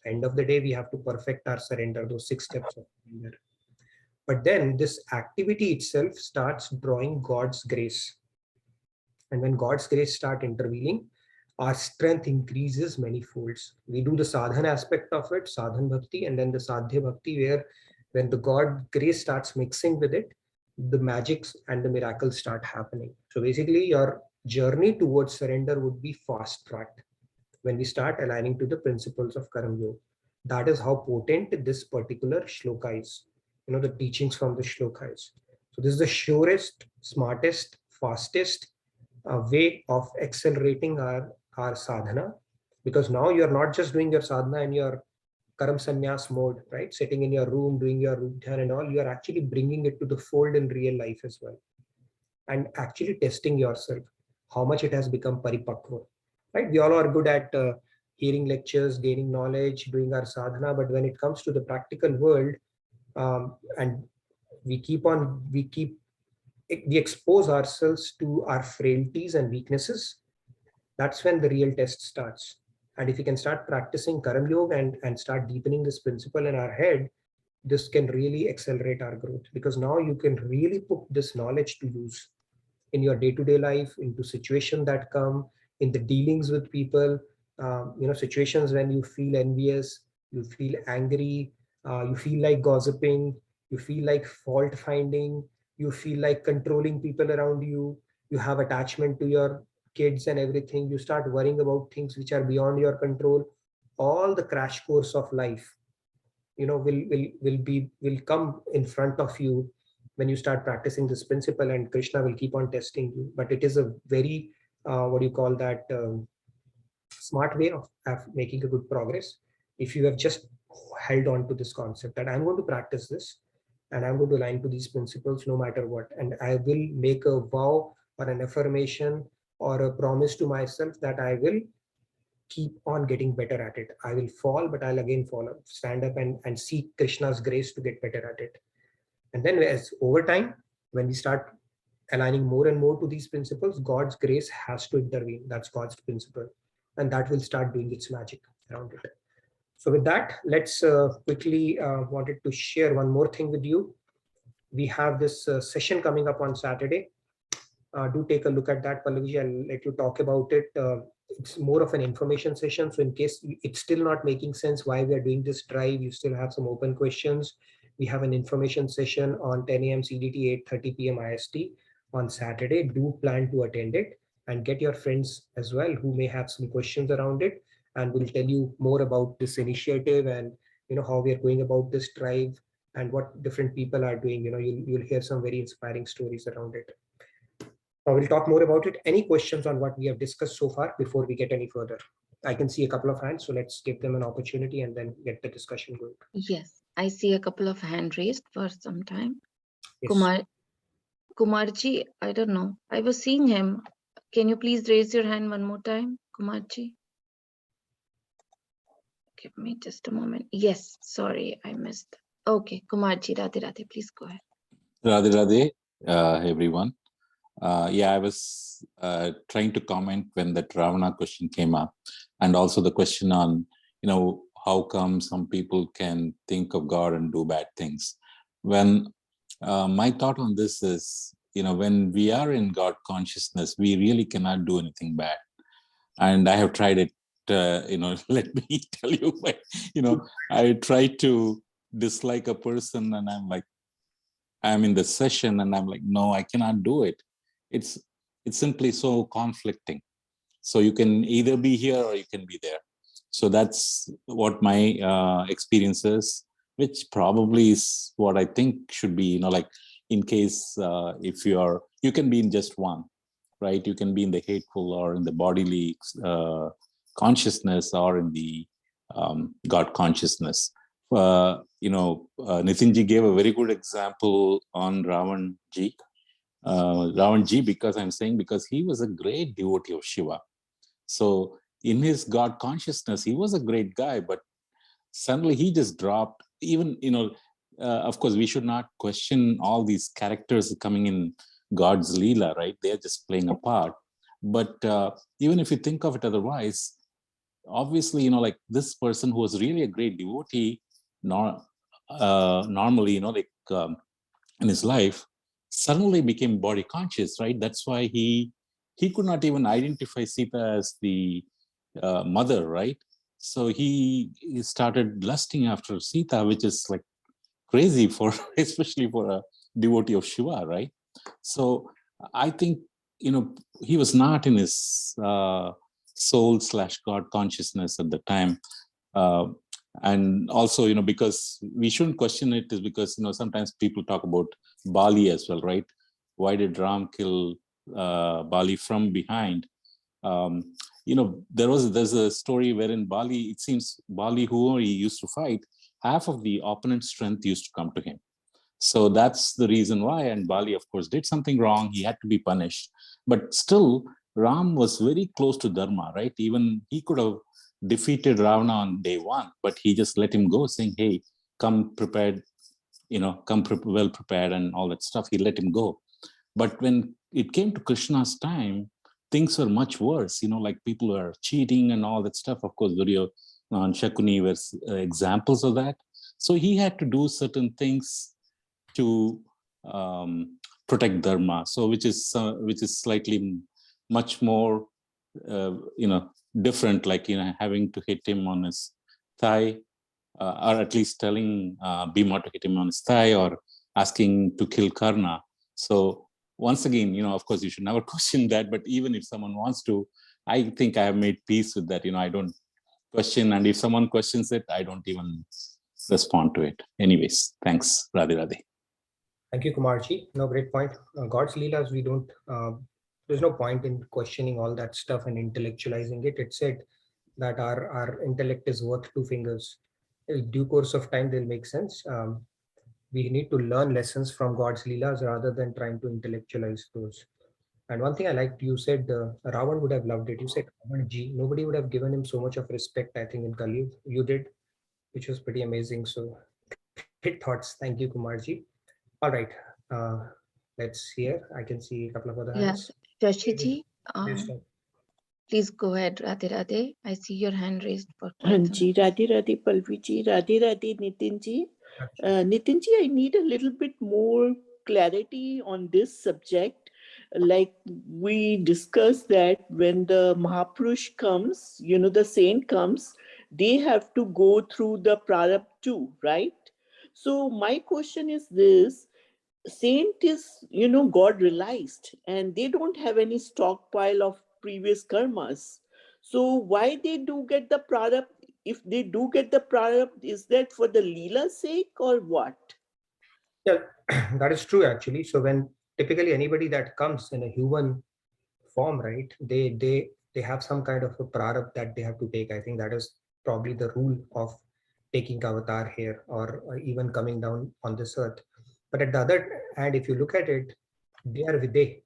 S3: End of the day, we have to perfect our surrender, those 6 steps of surrender. But then this activity itself starts drawing God's grace. And when God's grace starts intervening, our strength increases many folds. We do the sadhana aspect of it, sadhan bhakti, and then the sadhya bhakti, where when the God grace starts mixing with it, the magics and the miracles start happening. So basically your journey towards surrender would be fast tracked when we start aligning to the principles of Karm Yog. That is how potent this particular shloka is. You know, the teachings from the shloka is. So this is the surest, smartest, fastest way of accelerating our sadhana, because now you're not just doing your sadhana in your karam sannyas mode, right? Sitting in your room, doing your root dhyan and all, you are actually bringing it to the fold in real life as well. And actually testing yourself, how much it has become paripakva, right? We all are good at hearing lectures, gaining knowledge, doing our sadhana, but when it comes to the practical world, and we expose ourselves to our frailties and weaknesses, that's when the real test starts. And if we can start practicing Karm Yog and start deepening this principle in our head, this can really accelerate our growth, because now you can really put this knowledge to use in your day-to-day life, into situations that come, in the dealings with people, situations when you feel envious, you feel angry, you feel like gossiping, you feel like fault finding, you feel like controlling people around you, you have attachment to your kids and everything, you start worrying about things which are beyond your control. All the crash course of life will come in front of you when you start practicing this principle, and Krishna will keep on testing you. But it is a very what do you call that, smart way of making a good progress if you have just held on to this concept that I'm going to practice this and I'm going to align to these principles no matter what, and I will make a vow or an affirmation or a promise to myself that I will keep on getting better at it. I will fall, but I'll again fall up, stand up and seek Krishna's grace to get better at it. And then as over time, when we start aligning more and more to these principles, God's grace has to intervene. That's God's principle. And that will start doing its magic around it. So with that, let's quickly wanted to share one more thing with you. We have this session coming up on Saturday. Do take a look at that, Pallavi. I'll let you talk about it. It's more of an information session. So in case it's still not making sense why we are doing this drive, you still have some open questions. We have an information session on 10 a.m. CDT, 8:30 p.m. IST on Saturday. Do plan to attend it and get your friends as well who may have some questions around it. And we'll tell you more about this initiative and how we are going about this drive and what different people are doing. You'll hear some very inspiring stories around it. We'll talk more about it. Any questions on what we have discussed so far before we get any further? I can see a couple of hands, so let's give them an opportunity and then get the discussion going.
S1: Yes, I see a couple of hands raised for some time.
S3: Yes.
S1: Kumarji, I don't know. I was seeing him. Can you please raise your hand one more time, Kumarji? Give me just a moment. Yes, sorry, I missed. Okay, Kumarji, Radhe Radhe, please go ahead.
S20: Radhe Radhe, everyone. Yeah, I was trying to comment when that Ravana question came up, and also the question on, how come some people can think of God and do bad things. When my thought on this is, when we are in God consciousness, we really cannot do anything bad. And I have tried it, let me tell you, I try to dislike a person and I'm in the session and I'm like, no, I cannot do it. It's simply so conflicting. So you can either be here or you can be there. So that's what my experience is, which probably is what I think should be, in case if you can be in just one, right? You can be in the hateful or in the bodily consciousness or in the God consciousness. Nitinji gave a very good example on Ravanji. Ravanji, because he was a great devotee of Shiva. So in his God consciousness, he was a great guy, but suddenly he just dropped. Even, of course, we should not question all these characters coming in God's Leela, right? They're just playing a part. But even if you think of it otherwise, obviously, this person who was really a great devotee, normally, in his life, suddenly became body conscious, right? That's why he could not even identify Sita as the mother, right? So he started lusting after Sita, which is like crazy especially for a devotee of Shiva, right? So I think, he was not in his soul/God consciousness at the time. And also, because we shouldn't question it is because, sometimes people talk about Bali as well, right? Why did Ram kill Bali from behind? There's a story wherein Bali, it seems Bali, who he used to fight, half of the opponent's strength used to come to him. So that's the reason why. And Bali, of course, did something wrong. He had to be punished. But still, Ram was very close to Dharma, right? Even he could have defeated Ravana on day one, but he just let him go, saying, hey, come prepared, well prepared and all that stuff. He let him go. But when it came to Krishna's time, things were much worse, people were cheating and all that stuff. Of course, Duryodhana and Shakuni were examples of that. So he had to do certain things to protect Dharma. So which is slightly much more, different, having to hit him on his thigh, or at least telling Bhima to hit him on his thigh, or asking to kill Karna. So once again, of course, you should never question that. But even if someone wants to, I think I have made peace with that. I don't question. And if someone questions it, I don't even respond to it. Anyways, thanks, Radhe Radhe.
S3: Thank you, Kumarji. No, great point. God's Leelas, we don't, there's no point in questioning all that stuff and intellectualizing it. It said that our intellect is worth 2 fingers. In due course of time, they'll make sense. We need to learn lessons from God's Leelas rather than trying to intellectualize those. And one thing I liked, you said Ravan would have loved it. You said Ravan Ji. Nobody would have given him so much of respect, I think, in Kali. You did, which was pretty amazing. So, great thoughts. Thank you, Kumarji. All right. Let's hear. I can see a couple of other hands.
S1: Shashi Ji, please go ahead, Radhe Radhe. I see your hand raised for quite some
S21: Ji, Radhe Radhe, Palvi Ji, Radhe Radhe, Nitin Ji. Nitin Ji, I need a little bit more clarity on this subject. Like we discussed that when the Mahapurush comes, the saint comes, they have to go through the prarabdha too, right? So my question is this. Saint is, God realized, and they don't have any stockpile of previous karmas. So why they do get the prarabdha? If they do get the prarabdha, is that for the Leela's sake or what?
S3: Yeah, that is true actually. So when typically anybody that comes in a human form, right, they have some kind of a prarabdha that they have to take. I think that is probably the rule of taking avatar here or even coming down on this earth. But at the other hand, if you look at it, they are Vide.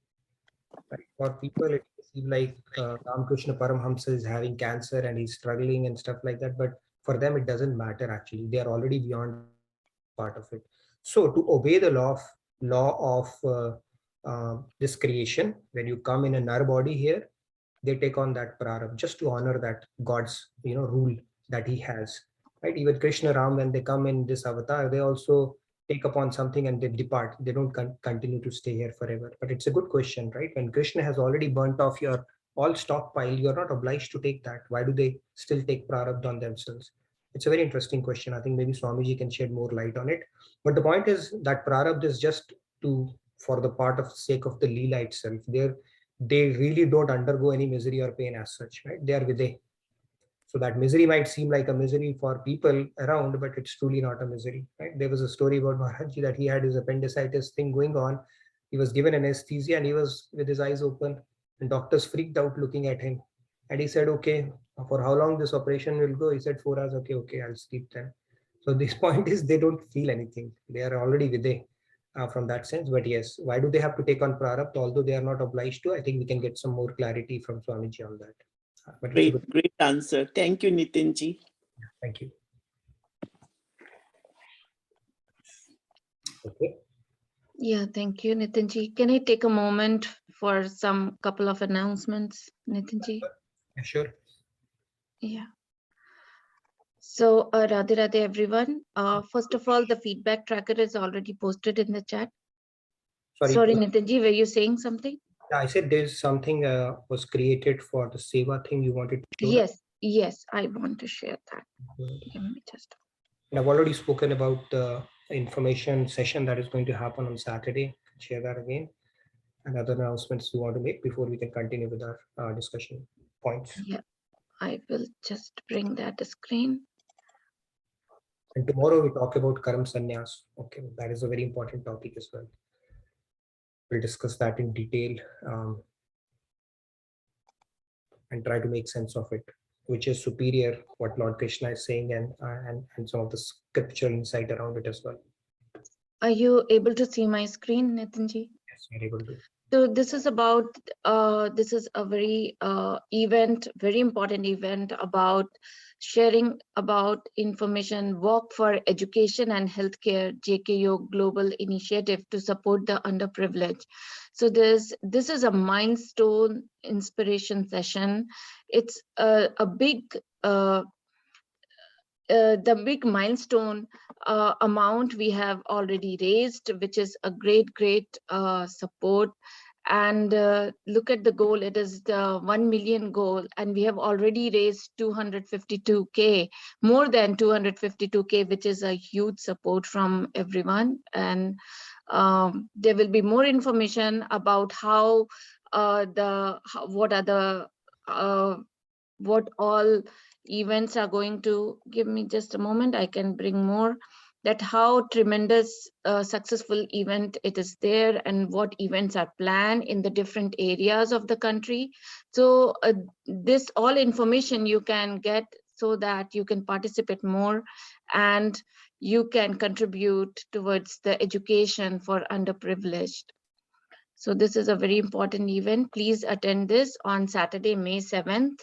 S3: Right? For people, it seems like Ramakrishna Paramhamsa is having cancer and he's struggling and stuff like that. But for them, it doesn't matter actually. They are already beyond part of it. So to obey the law of this creation, when you come in a nar body here, they take on that prarabdha just to honor that God's rule that he has. Right? Even Krishna Ram, when they come in this avatar, they also take upon something and they depart. They don't continue to stay here forever. But it's a good question, right? When Krishna has already burnt off your all stockpile, you're not obliged to take that. Why do they still take prarabdha on themselves? It's a very interesting question. I think maybe Swamiji can shed more light on it. But the point is that prarabdha is just for the part of sake of the Leela itself. They really don't undergo any misery or pain as such, right? They are Vide. So that misery might seem like a misery for people around, but it's truly not a misery, right? There was a story about Maharajji that he had his appendicitis thing going on. He was given anesthesia and he was with his eyes open and doctors freaked out looking at him. And he said, okay, for how long this operation will go? He said 4 hours. Okay, I'll sleep then. So this point is they don't feel anything. They are already Vide from that sense. But yes, why do they have to take on prarabdha? Although they are not obliged to, I think we can get some more clarity from Swamiji on that. But
S21: Great answer. Thank you, Nitin Ji.
S3: Thank you. Okay.
S1: Yeah, thank you, Nitin Ji. Can I take a moment for some couple of announcements, Nitin Ji?
S3: Yeah, sure.
S1: Yeah. So, Radhe Radhe, everyone. First of all, the feedback tracker is already posted in the chat. Sorry, Nitin Ji, were you saying something?
S3: Yeah, I said there's something was created for the Seva thing you wanted to show.
S1: Yes, I want to share that. Give me just.
S3: And I've already spoken about the information session that is going to happen on Saturday. Share that again. And other announcements you want to make before we can continue with our discussion points.
S1: Yeah, I will just bring that screen.
S3: And tomorrow we talk about Karm Sannyas. Okay, that is a very important topic as well. We'll discuss that in detail and try to make sense of it, which is superior what Lord Krishna is saying and some of the scriptural insight around it as well.
S1: Are you able to see my screen, Nitin Ji?
S3: Yes, you're able to.
S1: So this is about, this is a very very important event about sharing about information, Walk for Education and Healthcare, JK Yog Global Initiative to support the underprivileged. So this is a milestone inspiration session. It's a big, the big milestone amount we have already raised, which is a great support. And look at the goal, it is the 1 million goal, and we have already raised 252K, more than 252K, which is a huge support from everyone. And there will be more information about how what are the what all events are going to. Give me just a moment, I can bring more, that how tremendous successful event it is there and what events are planned in the different areas of the country. So this all information you can get so that you can participate more and you can contribute towards the education for underprivileged. So this is a very important event. Please attend this on Saturday, May 7th,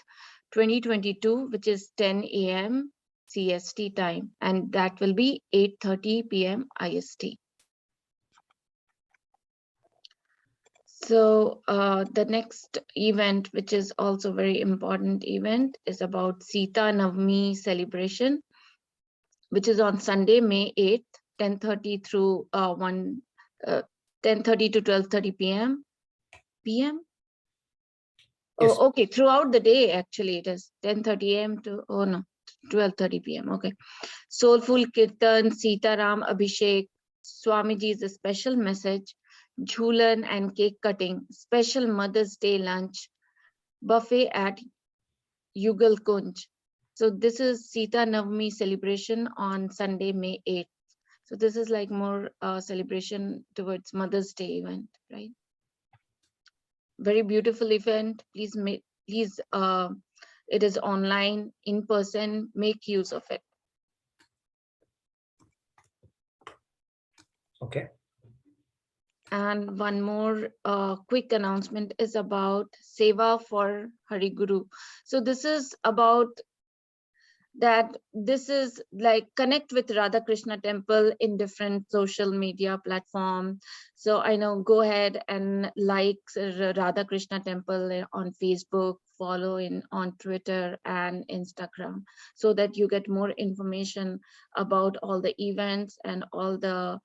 S1: 2022, which is 10 a.m. CST time, and that will be 8:30 p.m. IST. So the next event, which is also very important event, is about Sita Navami celebration, which is on Sunday, May 8th, 10:30 through 10:30 to 12:30 p.m. Yes. Oh, okay. Throughout the day, actually, it is 10:30 a.m. to 12:30 p.m. Okay. Soulful Kirtan, Sita Ram Abhishek, Swamiji's special message, Jhulan and cake cutting, special Mother's Day lunch, buffet at Yugal Kunj. So this is Sita Navami celebration on Sunday, May 8th. So this is like more celebration towards Mother's Day event, right? Very beautiful event. Please it is online, in person, make use of it.
S3: Okay.
S1: And one more quick announcement is about Seva for Hari Guru. So this is about that this is like connect with Radha Krishna temple in different social media platform. So I know, go ahead and like Radha Krishna temple on Facebook, follow on Twitter and Instagram, so that you get more information about all the events and all the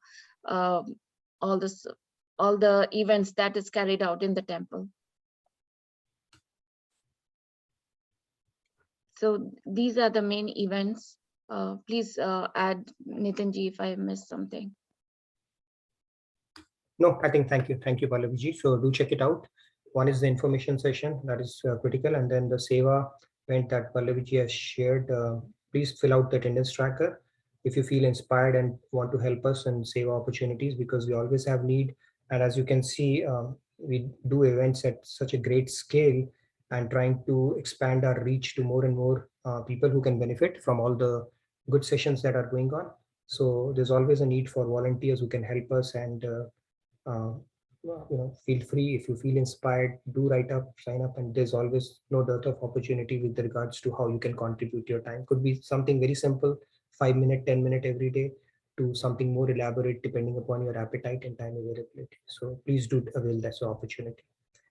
S1: events that is carried out in the temple. So these are the main events. Please add, Nitinji, if I missed something.
S3: No, I think thank you, Pallavi. So do check it out. One is the information session, that is critical, and then the Seva event that Pallavi has shared. Please fill out the attendance tracker if you feel inspired and want to help us in Seva opportunities, because we always have need. And as you can see, we do events at such a great scale and trying to expand our reach to more and more people who can benefit from all the good sessions that are going on. So there's always a need for volunteers who can help us, and feel free. If you feel inspired, do write up, sign up, and there's always no dearth of opportunity with regards to how you can contribute your time. Could be something very simple, 5 minute, 10 minute every day, to something more elaborate depending upon your appetite and time availability. So please do avail that opportunity.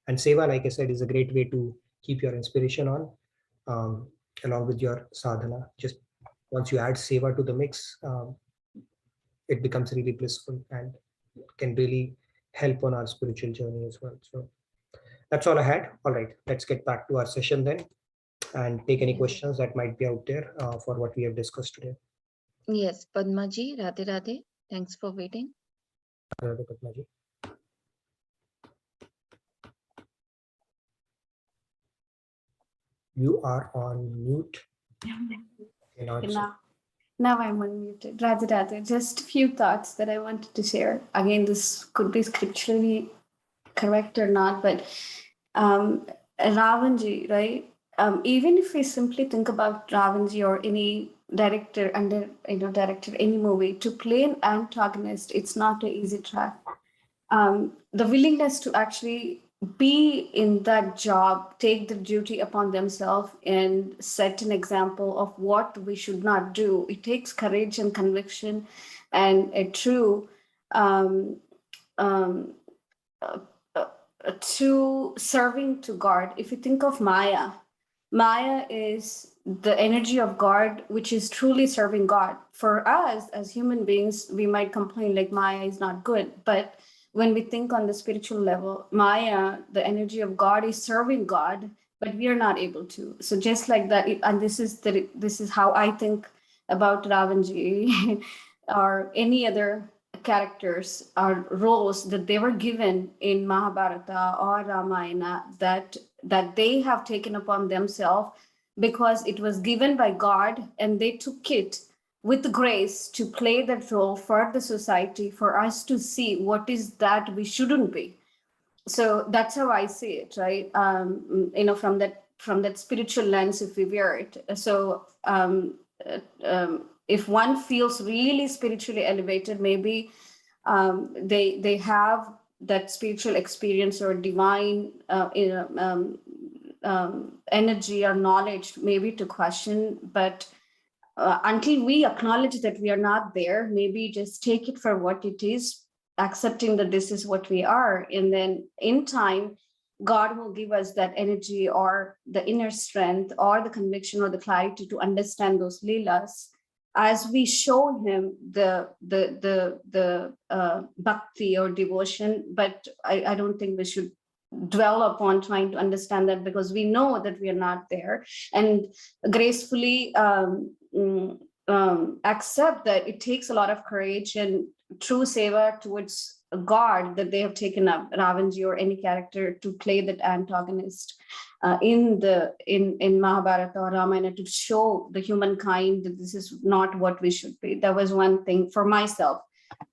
S3: And Seva, like I said, is a great way to keep your inspiration on, along with your sadhana. Just once you add Seva to the mix, it becomes really blissful and can really help on our spiritual journey as well. So that's all I had. All right, let's get back to our session then and take any questions that might be out there for what we have discussed today.
S1: Yes, Padmaji, Radhe Radhe. Thanks for waiting.
S3: Radhe Padmaji. You are on mute.
S2: Now I'm unmuted. Radhe Radhe. Just a few thoughts that I wanted to share. Again, this could be scripturally correct or not, but Ravanji, right? Even if we simply think about Ravanji or any director director any movie, to play an antagonist, it's not an easy track. The willingness to actually be in that job, take the duty upon themselves and set an example of what we should not do. It takes courage and conviction and a true to serving to God. If you think of Maya is the energy of God, which is truly serving God. For us as human beings, we might complain like Maya is not good, but when we think on the spiritual level, Maya, the energy of God, is serving God, but we are not able to. So just like that, and this is how I think about Ravanji or any other characters or roles that they were given in Mahabharata or Ramayana that they have taken upon themselves because it was given by God, and they took it with grace to play that role for the society, for us to see what is that we shouldn't be. So that's how I see it, right? From that spiritual lens, if we wear it. So if one feels really spiritually elevated, maybe they have that spiritual experience or divine energy or knowledge, maybe to question. But until we acknowledge that we are not there, maybe just take it for what it is, accepting that this is what we are. And then in time, God will give us that energy or the inner strength or the conviction or the clarity to understand those leelas as we show him the bhakti or devotion. But I don't think we should dwell upon trying to understand that, because we know that we are not there, and gracefully accept that it takes a lot of courage and true seva towards God that they have taken up, Ravanji or any character, to play that antagonist in Mahabharata or Ramayana, to show the humankind that this is not what we should be. That was one thing for myself.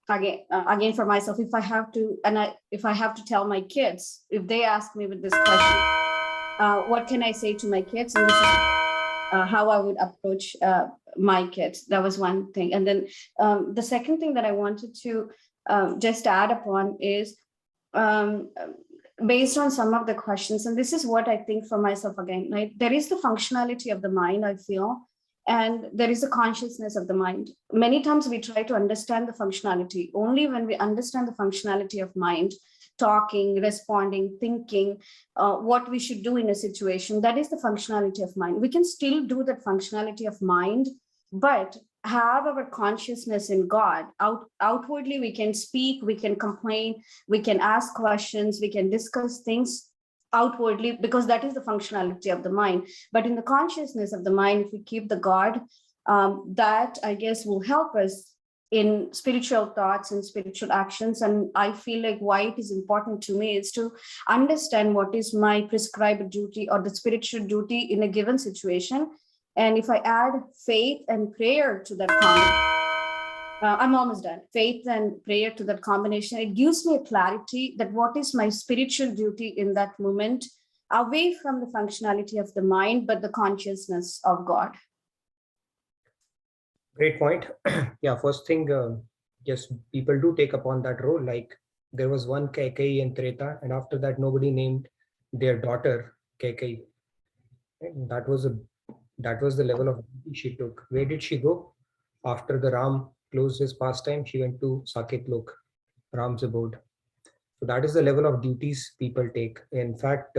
S2: Again, for myself, if I have to tell my kids, if they ask me with this question, what can I say to my kids? And this is how I would approach my kids. That was one thing. And then the second thing that I wanted to just add upon is based on some of the questions, and this is what I think for myself again, right? There is the functionality of the mind, I feel, and there is a consciousness of the mind. Many times we try to understand the functionality. Only when we understand the functionality of mind, talking, responding, thinking, what we should do in a situation, that is the functionality of mind. We can still do that functionality of mind, but have our consciousness in God. Outwardly, we can speak, we can complain, we can ask questions, we can discuss things outwardly, because that is the functionality of the mind. But in the consciousness of the mind, if we keep the God, that I guess will help us in spiritual thoughts and spiritual actions. And I feel like why it is important to me is to understand what is my prescribed duty or the spiritual duty in a given situation. And if I add faith and prayer to that I'm almost done. Faith and prayer to that combination, it gives me a clarity that what is my spiritual duty in that moment, away from the functionality of the mind, but the consciousness of God.
S3: Great point. Yeah, first thing, yes, people do take upon that role. Like there was one Kaikai and Treta, and after that, nobody named their daughter Kaikai. That was the level of duty she took. Where did she go? After the Ram closed his pastime, she went to Saket Lok, Ram's abode. So that is the level of duties people take. In fact,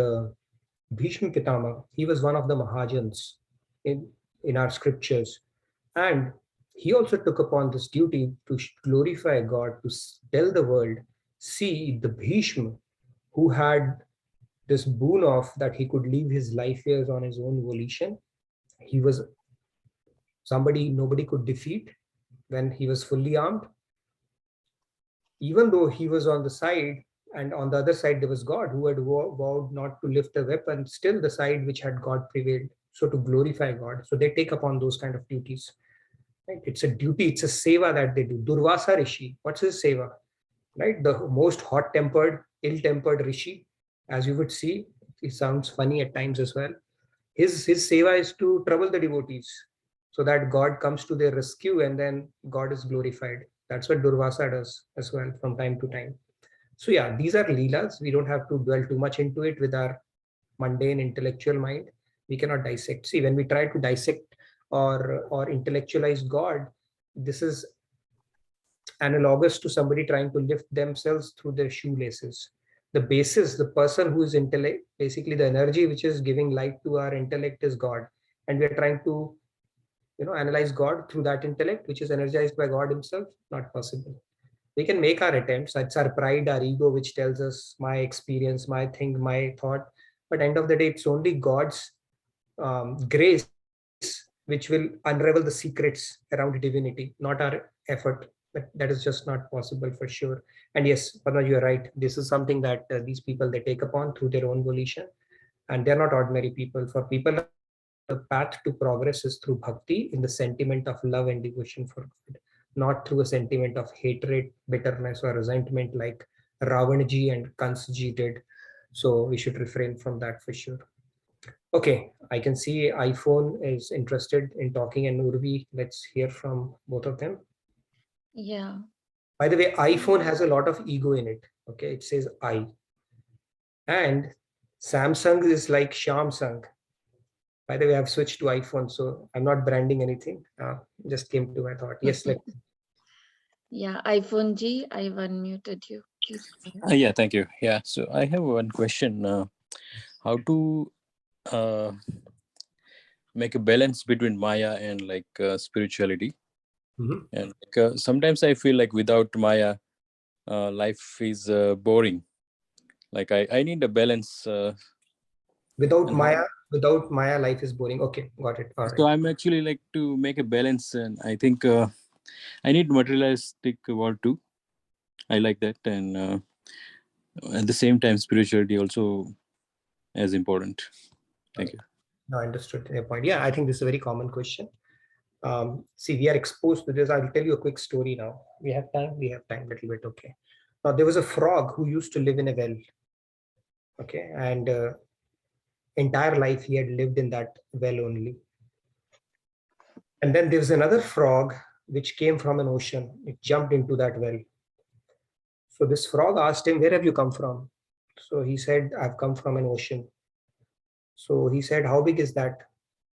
S3: Bhishma Pitama, he was one of the Mahajans in our scriptures. And he also took upon this duty to glorify God, to tell the world, see the Bhishma, who had this boon of that he could live his life years on his own volition. He was somebody nobody could defeat when he was fully armed. Even though he was on the side, and on the other side there was God who had vowed not to lift a weapon, still the side which had God prevailed. So to glorify God. So they take upon those kind of duties. Right? It's a duty, it's a seva that they do. Durvasa Rishi, what's his seva? Right? The most hot-tempered, ill-tempered Rishi, as you would see, it sounds funny at times as well. His seva is to trouble the devotees so that God comes to their rescue and then God is glorified. That's what Durvasa does as well from time to time. So yeah, these are leelas. We don't have to dwell too much into it with our mundane intellectual mind. We cannot dissect. See, when we try to dissect or intellectualize God, this is analogous to somebody trying to lift themselves through their shoelaces. The basis, the person who is intellect, basically the energy which is giving light to our intellect is God. And we are trying to, analyze God through that intellect, which is energized by God himself. Not possible. We can make our attempts. It's our pride, our ego, which tells us my experience, my thing, my thought. But end of the day, it's only God's grace which will unravel the secrets around divinity, not our effort. But that is just not possible for sure. And yes, Parna, you are right. This is something that these people, they take upon through their own volition. And they're not ordinary people. For people like the path to progress is through bhakti, in the sentiment of love and devotion for God, not through a sentiment of hatred, bitterness, or resentment like Ravanji and Kansji did. So we should refrain from that for sure. Okay, I can see iPhone is interested in talking, and Urvi, let's hear from both of them.
S1: Yeah.
S3: By the way, iPhone has a lot of ego in it. Okay, it says I. And Samsung is like Shamsung. By the way, I've switched to iPhone, so I'm not branding anything. Just came to my thought. Yes,
S1: Yeah, iPhone G, I've unmuted you. Please.
S4: Yeah, thank you. Yeah, so I have one question. How to make a balance between Maya and like spirituality?
S3: Mm-hmm.
S4: And like, sometimes I feel like without Maya, life is boring. Like I need a balance.
S3: Without Maya, life is boring. Okay, got it. All right.
S4: So I'm actually like to make a balance, and I think I need materialistic world too. I like that, and at the same time, spirituality also as important. Thank you.
S3: No, I understood your point. Yeah, I think this is a very common question. See, we are exposed to this. I'll tell you a quick story now. We have time? We have time, a little bit. Okay. Now, there was a frog who used to live in a well. Okay. And entire life he had lived in that well only. And then there was another frog which came from an ocean. It jumped into that well. So this frog asked him, "Where have you come from?" So he said, "I've come from an ocean." So he said, "How big is that?"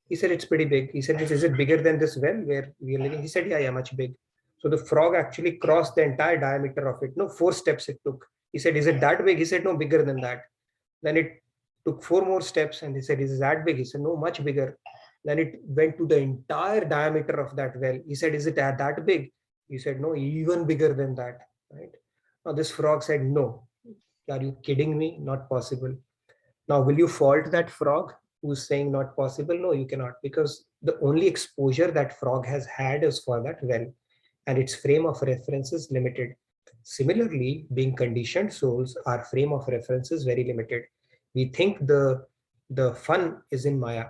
S3: He said, "It's pretty big." He said, "Is it bigger than this well where we are living?" He said, "Yeah, much big." So the frog actually crossed the entire diameter of it. No, 4 steps it took. He said, "Is it that big?" He said, "No, bigger than that." Then it took 4 more steps and he said, "Is it that big?" He said, "No, much bigger." Then it went to the entire diameter of that well. He said, "Is it that big?" He said, "No, even bigger than that." Right? Now this frog said, "No, are you kidding me? Not possible." Now, will you fault that frog who's saying not possible? No, you cannot, because the only exposure that frog has had is for that well, and its frame of reference is limited. Similarly, being conditioned souls, our frame of reference is very limited. We think the fun is in Maya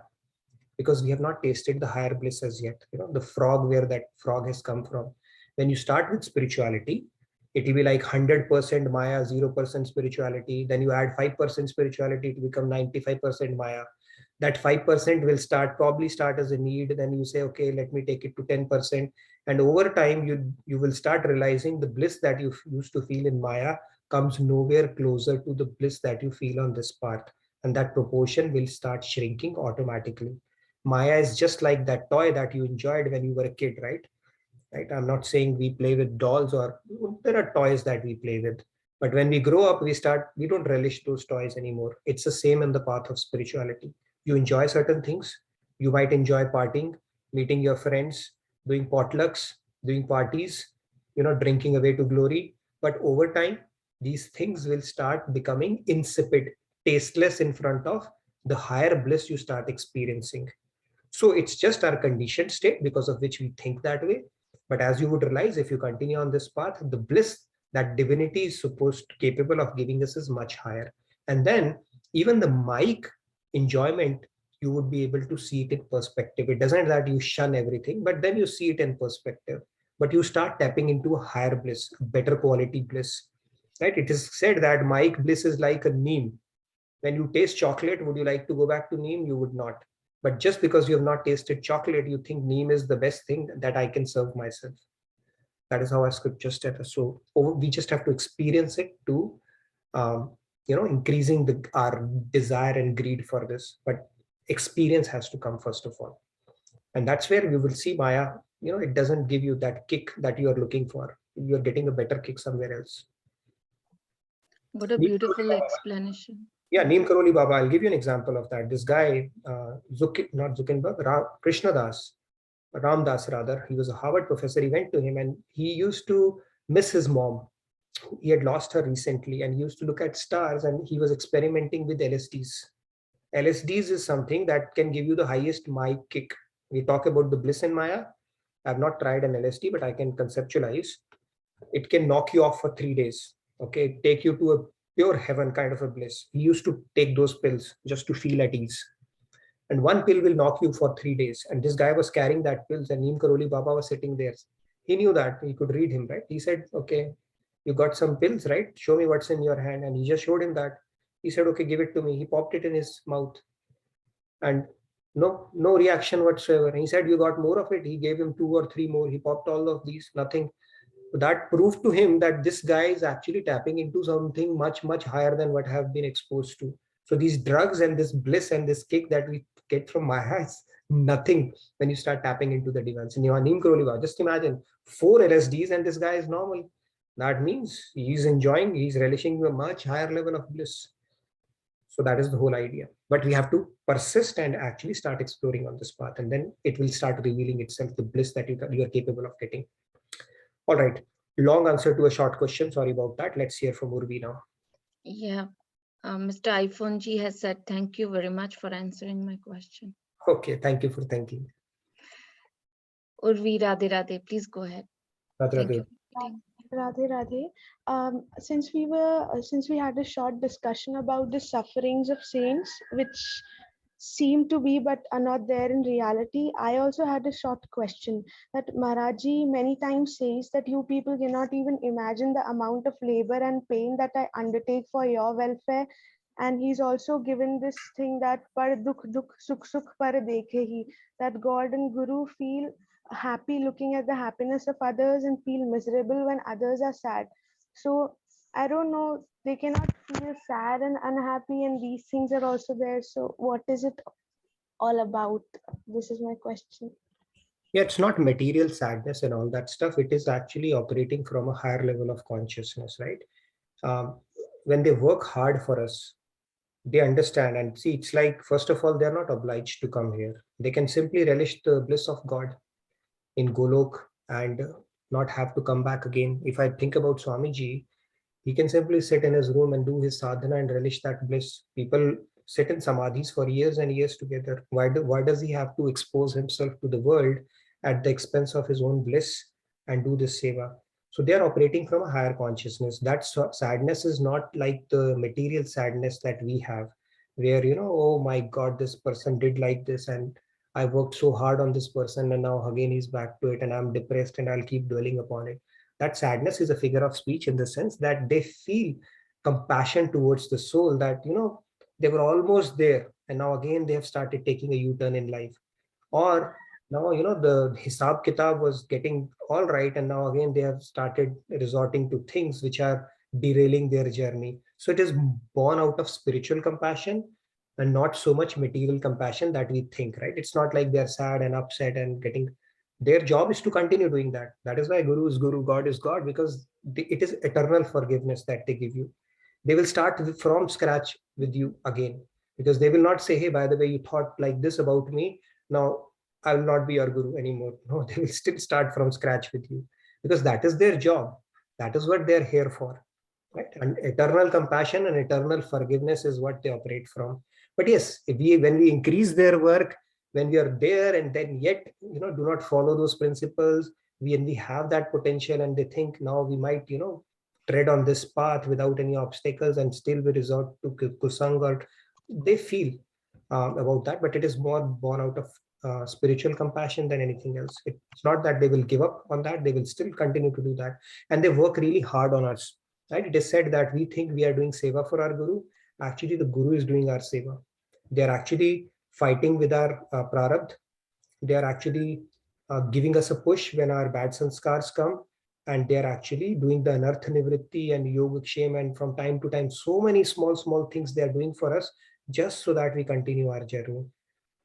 S3: because we have not tasted the higher bliss as yet. You know, the frog, where that frog has come from. When you start with spirituality, it will be like 100% Maya, 0% spirituality. Then you add 5% spirituality to become 95% Maya. That 5% will probably start as a need. Then you say, okay, let me take it to 10%. And over time, you will start realizing the bliss that you used to feel in Maya comes nowhere closer to the bliss that you feel on this path. And that proportion will start shrinking automatically. Maya is just like that toy that you enjoyed when you were a kid, right? Right? I'm not saying we play with dolls, or there are toys that we play with. But when we grow up, we don't relish those toys anymore. It's the same in the path of spirituality. You enjoy certain things. You might enjoy partying, meeting your friends, doing potlucks, doing parties, drinking away to glory. But over time, these things will start becoming insipid, tasteless in front of the higher bliss you start experiencing. So it's just our conditioned state because of which we think that way. But as you would realize, if you continue on this path, the bliss that divinity is capable of giving us is much higher. And then even the mic enjoyment, you would be able to see it in perspective. It doesn't that you shun everything, but then you see it in perspective. But you start tapping into a higher bliss, better quality bliss. Right? It is said that mic bliss is like a neem. When you taste chocolate, would you like to go back to neem? You would not. But just because you have not tasted chocolate, you think neem is the best thing that I can serve myself. That is how our scripture status. So we just have to experience it to, increasing our desire and greed for this. But experience has to come first of all. And that's where we will see Maya, it doesn't give you that kick that you are looking for. You're getting a better kick somewhere else.
S1: What a beautiful explanation.
S3: Yeah, Neem Karoli Baba. I'll give you an example of that. This guy, not Zuckerberg, Krishna Das, Ram Das rather, he was a Harvard professor. He went to him and he used to miss his mom. He had lost her recently and he used to look at stars and he was experimenting with LSDs. LSDs is something that can give you the highest Maya kick. We talk about the bliss in Maya. I've not tried an LSD, but I can conceptualize. It can knock you off for 3 days. Okay, take you to a pure heaven kind of a bliss. He used to take those pills just to feel at ease. and one pill will knock you for 3 days. And this guy was carrying that pills, and Neem Karoli Baba was sitting there. He knew that, he could read him, right? He said, okay, you got some pills, right? Show me what's in your hand. And he just showed him that. He said, okay, give it to me. He popped it in his mouth, and no reaction whatsoever. And he said, you got more of it? He gave him 2 or 3 more. He popped all of these, nothing. That proved to him that this guy is actually tapping into something much higher than what I have been exposed to. So these drugs and this bliss and this kick that we get from Maya is nothing when you start tapping into the divine. So Neem Karoli Baba, just imagine 4 LSDs and this guy is normal. That means he's enjoying, he's relishing a much higher level of bliss. So that is the whole idea. But we have to persist and actually start exploring on this path, and then it will start revealing itself, the bliss that you are capable of getting. All right, long answer to a short question. Sorry about that. Let's hear from Urvi now.
S1: Yeah, Mr. iPhone G has said, thank you very much for answering my question.
S3: Okay, thank you for thanking.
S1: Urvi, Radhe Radhe, please go ahead. Thank you.
S7: Radhe Radhe. Since we had a short discussion about the sufferings of saints, which seem to be but are not there in reality, I also had a short question that Maharaji many times says that you people cannot even imagine the amount of labor and pain that I undertake for your welfare. And he's also given this thing that par dukh dukh sukh sukh par dekhe hi, that God and Guru feel happy looking at the happiness of others and feel miserable when others are sad. So I don't know, they cannot feel sad and unhappy, and these things are also there. So what is it all about? This is my question.
S3: Yeah, it's not material sadness and all that stuff. It is actually operating from a higher level of consciousness, right? When they work hard for us, they understand and see, it's like, first of all, they're not obliged to come here. They can simply relish the bliss of God in Golok and not have to come back again. If I think about Swamiji, he can simply sit in his room and do his sadhana and relish that bliss. People sit in samadhis for years and years together. Why does he have to expose himself to the world at the expense of his own bliss and do this seva? So they are operating from a higher consciousness. That sadness is not like the material sadness that we have, where, oh my God, this person did like this, and I worked so hard on this person, and now again he's back to it, and I'm depressed and I'll keep dwelling upon it. That sadness is a figure of speech in the sense that they feel compassion towards the soul, that, they were almost there and now again they have started taking a U-turn in life. Or now, the Hisab Kitab was getting all right, and now again they have started resorting to things which are derailing their journey. So it is born out of spiritual compassion and not so much material compassion that we think, right? It's not like they're sad and upset and getting, their job is to continue doing that. That is why Guru is Guru, God is God, because it is eternal forgiveness that they give you. They will start from scratch with you again, because they will not say, hey, by the way, you thought like this about me, now I will not be your Guru anymore. No, they will still start from scratch with you, because that is their job. That is what they're here for, right? And eternal compassion and eternal forgiveness is what they operate from. But yes, when we increase their work, when we are there and then yet, do not follow those principles, when we have that potential and they think now we might, tread on this path without any obstacles and still we resort to kusang, or they feel about that, but it is more born out of spiritual compassion than anything else. It's not that they will give up on that, they will still continue to do that, and they work really hard on us, right? It is said that we think we are doing seva for our Guru. Actually, the Guru is doing our seva. They are actually fighting with our prarabdha. They are actually giving us a push when our bad sanskars come, and they are actually doing the anartha nivritti and yogakshem, and from time to time, so many small things they are doing for us just so that we continue our journey.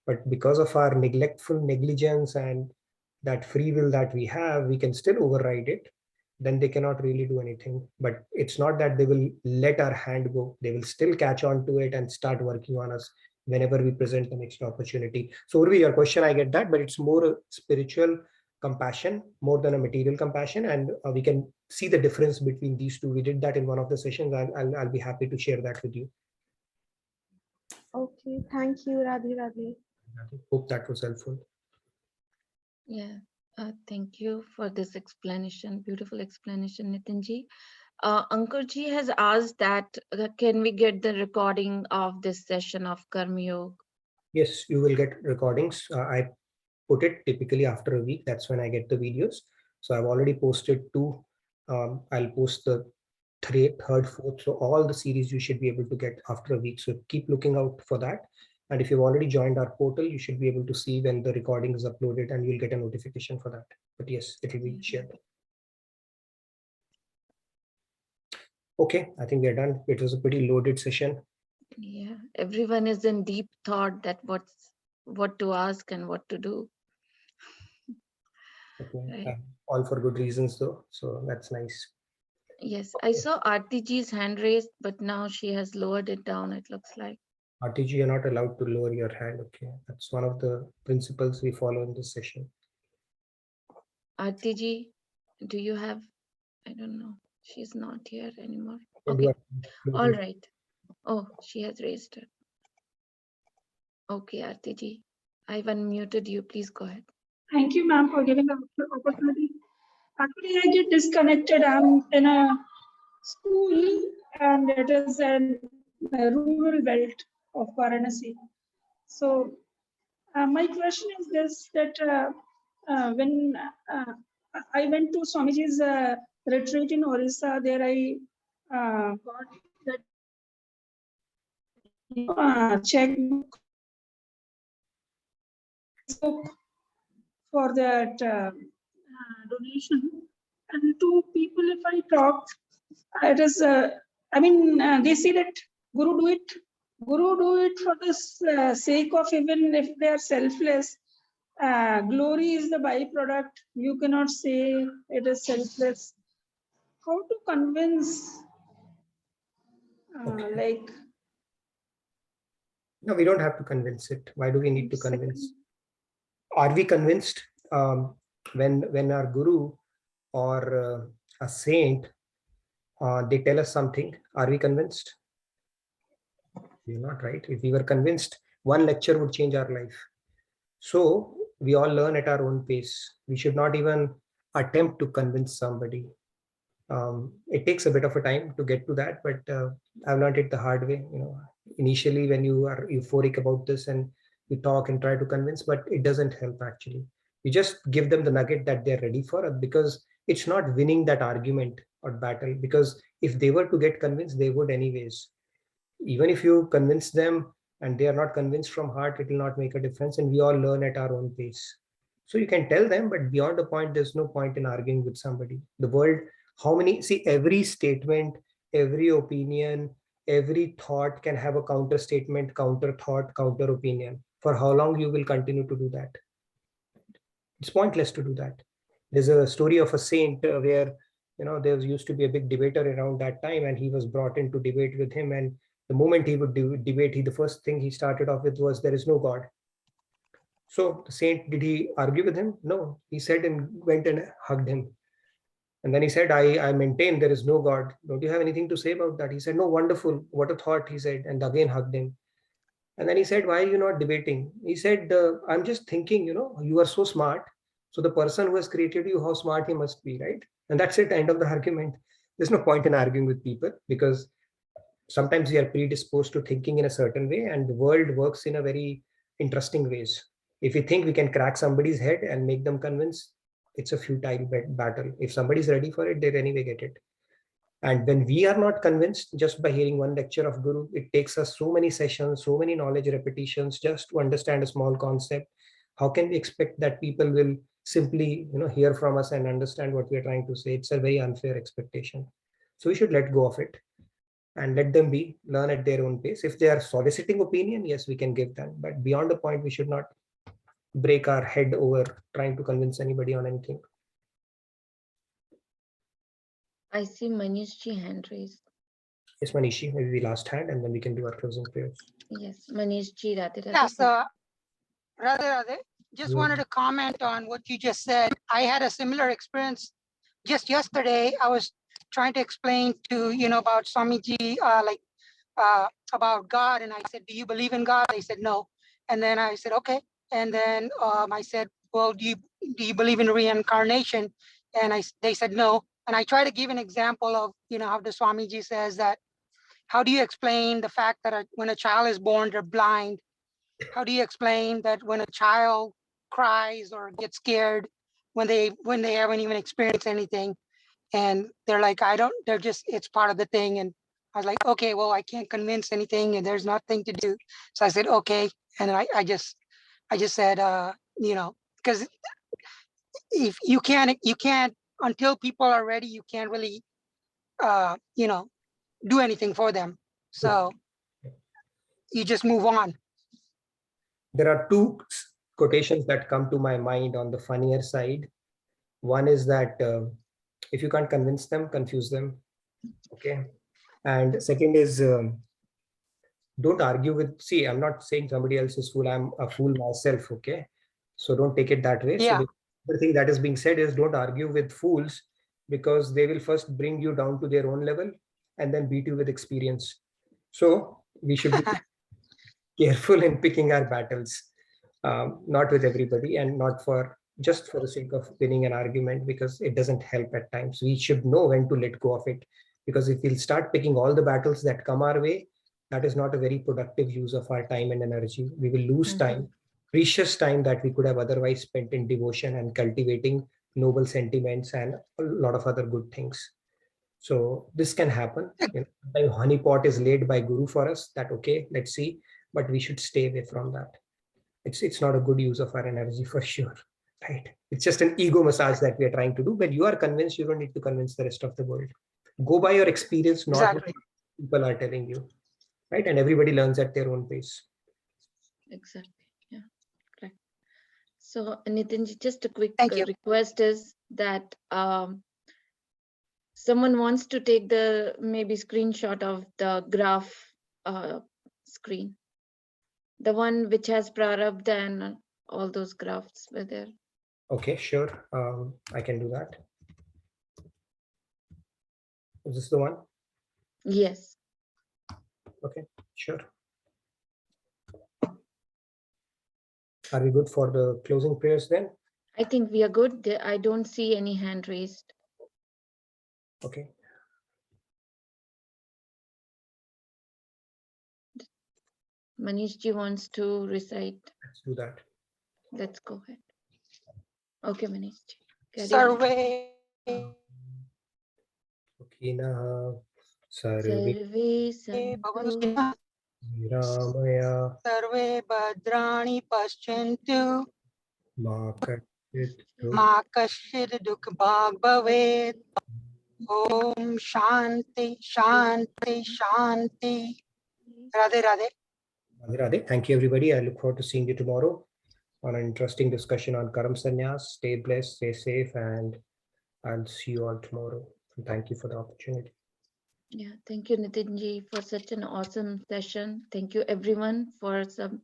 S3: But because of our neglectful negligence and that free will that we have, we can still override it. Then they cannot really do anything. But it's not that they will let our hand go. They will still catch on to it and start working on us whenever we present the next opportunity. So Urvi, your question, I get that, but it's more a spiritual compassion more than a material compassion, and we can see the difference between these two. We did that in one of the sessions. I'll be happy to share that with you.
S7: Okay, thank you, Radhe Radhe.
S3: Hope that was helpful.
S1: Yeah, thank you for this explanation, beautiful explanation, Nitinji. Ankurji has asked that can we get the recording of this session of Karm Yog?
S3: Yes, you will get recordings. I put it typically after a week. That's when I get the videos. So I've already posted 2. I'll post the third, fourth. So all the series you should be able to get after a week. So keep looking out for that. And if you've already joined our portal, you should be able to see when the recording is uploaded and you'll get a notification for that. But yes, it will be shared. Okay, I think we're done. It was a pretty loaded session.
S1: Yeah, everyone is in deep thought that what to ask and what to do.
S3: Okay.
S1: Right.
S3: All for good reasons though, so that's nice.
S1: Yes, I saw RTG's hand raised, but now she has lowered it down, it looks like.
S3: RTG, you're not allowed to lower your hand. Okay, that's one of the principles we follow in this session.
S1: RTG, do you have, I don't know, she's not here anymore.
S3: And
S1: Okay, all right. Oh, she has raised it. Okay, RTG, I've unmuted you. Please go ahead.
S5: Thank you, ma'am, for giving the opportunity. Actually, I get disconnected. I'm in a school and it is a rural belt of Varanasi. So my question is this, that when I went to Swamiji's retreat in Orissa, there I got that checkbook for that donation. And to people, if I talk, it is, I mean, they say that Guru do it for the sake of, even if they are selfless. Glory is the byproduct. You cannot say it is selfless. How to convince, like?
S3: No, we don't have to convince it. Why do we need to convince? Are we convinced? When our guru or a saint, they tell us something, are we convinced? We're not, right? If we were convinced, one lecture would change our life. So we all learn at our own pace. We should not even attempt to convince somebody. It takes a bit of a time to get to that, but I've learned it the hard way. Initially when you are euphoric about this and you talk and try to convince, but it doesn't help actually. You just give them the nugget that they're ready for, because it's not winning that argument or battle, because if they were to get convinced, they would anyways. Even if you convince them and they are not convinced from heart, it will not make a difference, and we all learn at our own pace. So you can tell them, but beyond a point, there's no point in arguing with somebody. The world, every statement, every opinion, every thought can have a counter statement, counter thought, counter opinion. For how long you will continue to do that? It's pointless to do that. There's a story of a saint where there used to be a big debater around that time, and he was brought in to debate with him. And the moment he would debate, the first thing he started off with was, there is no God. So the saint, did he argue with him? No. He said and went and hugged him. And then he said, I maintain there is no God. Don't you have anything to say about that? He said, no, wonderful. What a thought, he said, and again hugged him. And then he said, why are you not debating? He said, I'm just thinking, you are so smart. So the person who has created you, how smart he must be, right? And that's it, end of the argument. There's no point in arguing with people, because sometimes we are predisposed to thinking in a certain way, and the world works in a very interesting ways. If we think we can crack somebody's head and make them convinced, it's a futile battle. If somebody's ready for it, they'll anyway get it. And when we are not convinced, just by hearing one lecture of Guru, it takes us so many sessions, so many knowledge repetitions just to understand a small concept. How can we expect that people will simply hear from us and understand what we are trying to say? It's a very unfair expectation. So we should let go of it and let them learn at their own pace. If they are soliciting opinion, yes, we can give them. But beyond a point, we should not break our head over trying to convince anybody on anything.
S1: I see Manishji hand raised.
S3: Yes, Manishi, maybe the last hand, and then we can do our closing prayers.
S1: Yes, Manishji, Radhe Radhe.
S22: Yes, Radhe Radhe. Just wanted to comment on what you just said. I had a similar experience just yesterday. I was trying to explain to, about Swamiji, about God. And I said, do you believe in God? They said, no. And then I said, okay. And then I said, well, do you believe in reincarnation? And they said, no. And I try to give an example of, how the Swamiji says that, how do you explain the fact that when a child is born, they're blind? how do you explain that when a child cries or gets scared when they haven't even experienced anything, and they're like, they're just, it's part of the thing. And I was like, okay, well, I can't convince anything and there's nothing to do. So I said, okay. And I just said, because if you can't, until people are ready, you can't really, do anything for them. So you just move on.
S3: There are two quotations that come to my mind on the funnier side. One is that if you can't convince them, confuse them. Okay. And second is don't argue with, see, I'm not saying somebody else is fool. I'm a fool myself. Okay. So don't take it that way.
S22: Yeah.
S3: So the thing that is being said is don't argue with fools, because they will first bring you down to their own level and then beat you with experience. So we should be careful in picking our battles, not with everybody and not just for the sake of winning an argument, because it doesn't help at times. We should know when to let go of it, because if we'll start picking all the battles that come our way, that is not a very productive use of our time and energy. We will lose time, precious time that we could have otherwise spent in devotion and cultivating noble sentiments and a lot of other good things. So this can happen. Sometimes honeypot is laid by Guru for us that, okay, let's see, but we should stay away from that. It's not a good use of our energy for sure, right? It's just an ego massage that we are trying to do. When you are convinced, you don't need to convince the rest of the world. Go by your experience, not what people are telling you, right? And everybody learns at their own pace.
S1: Exactly. Yeah. Right. So Nitinji, just a quick request is that someone wants to take the maybe screenshot of the graph screen, the one which has Prarabdha and all those graphs were there.
S3: Okay, sure. I can do that. Is this the one?
S1: Yes.
S3: Okay, sure. Are we good for the closing prayers then?
S1: I think we are good. I don't see any hand raised.
S3: Okay.
S1: Manishji wants to recite.
S3: Let's do that.
S1: Let's go ahead. Okay, Manishji.
S22: Sarve.
S3: Okinaha
S22: Sarve bhavantu.
S3: Ramaya
S22: Sarve bhadrani paschyantu.
S3: Ma
S22: Kashchid dukh bhag bhavet. Om Shanti Shanti Shanti. Radhe Radhe.
S3: Radhe Radhe. Thank you, everybody. I look forward to seeing you tomorrow on an interesting discussion on Karam Sannyas. Stay blessed, stay safe, and I'll see you all tomorrow. And thank you for the opportunity.
S1: Yeah, thank you, Nitinji, for such an awesome session. Thank you, everyone, for some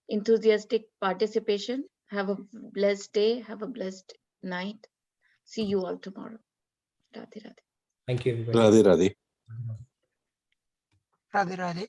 S1: enthusiastic participation. Have a blessed day. Have a blessed night. See you all tomorrow. Radhe Radhe.
S3: Thank you, everybody.
S20: Radhe Radhe.
S22: Radhe Radhe.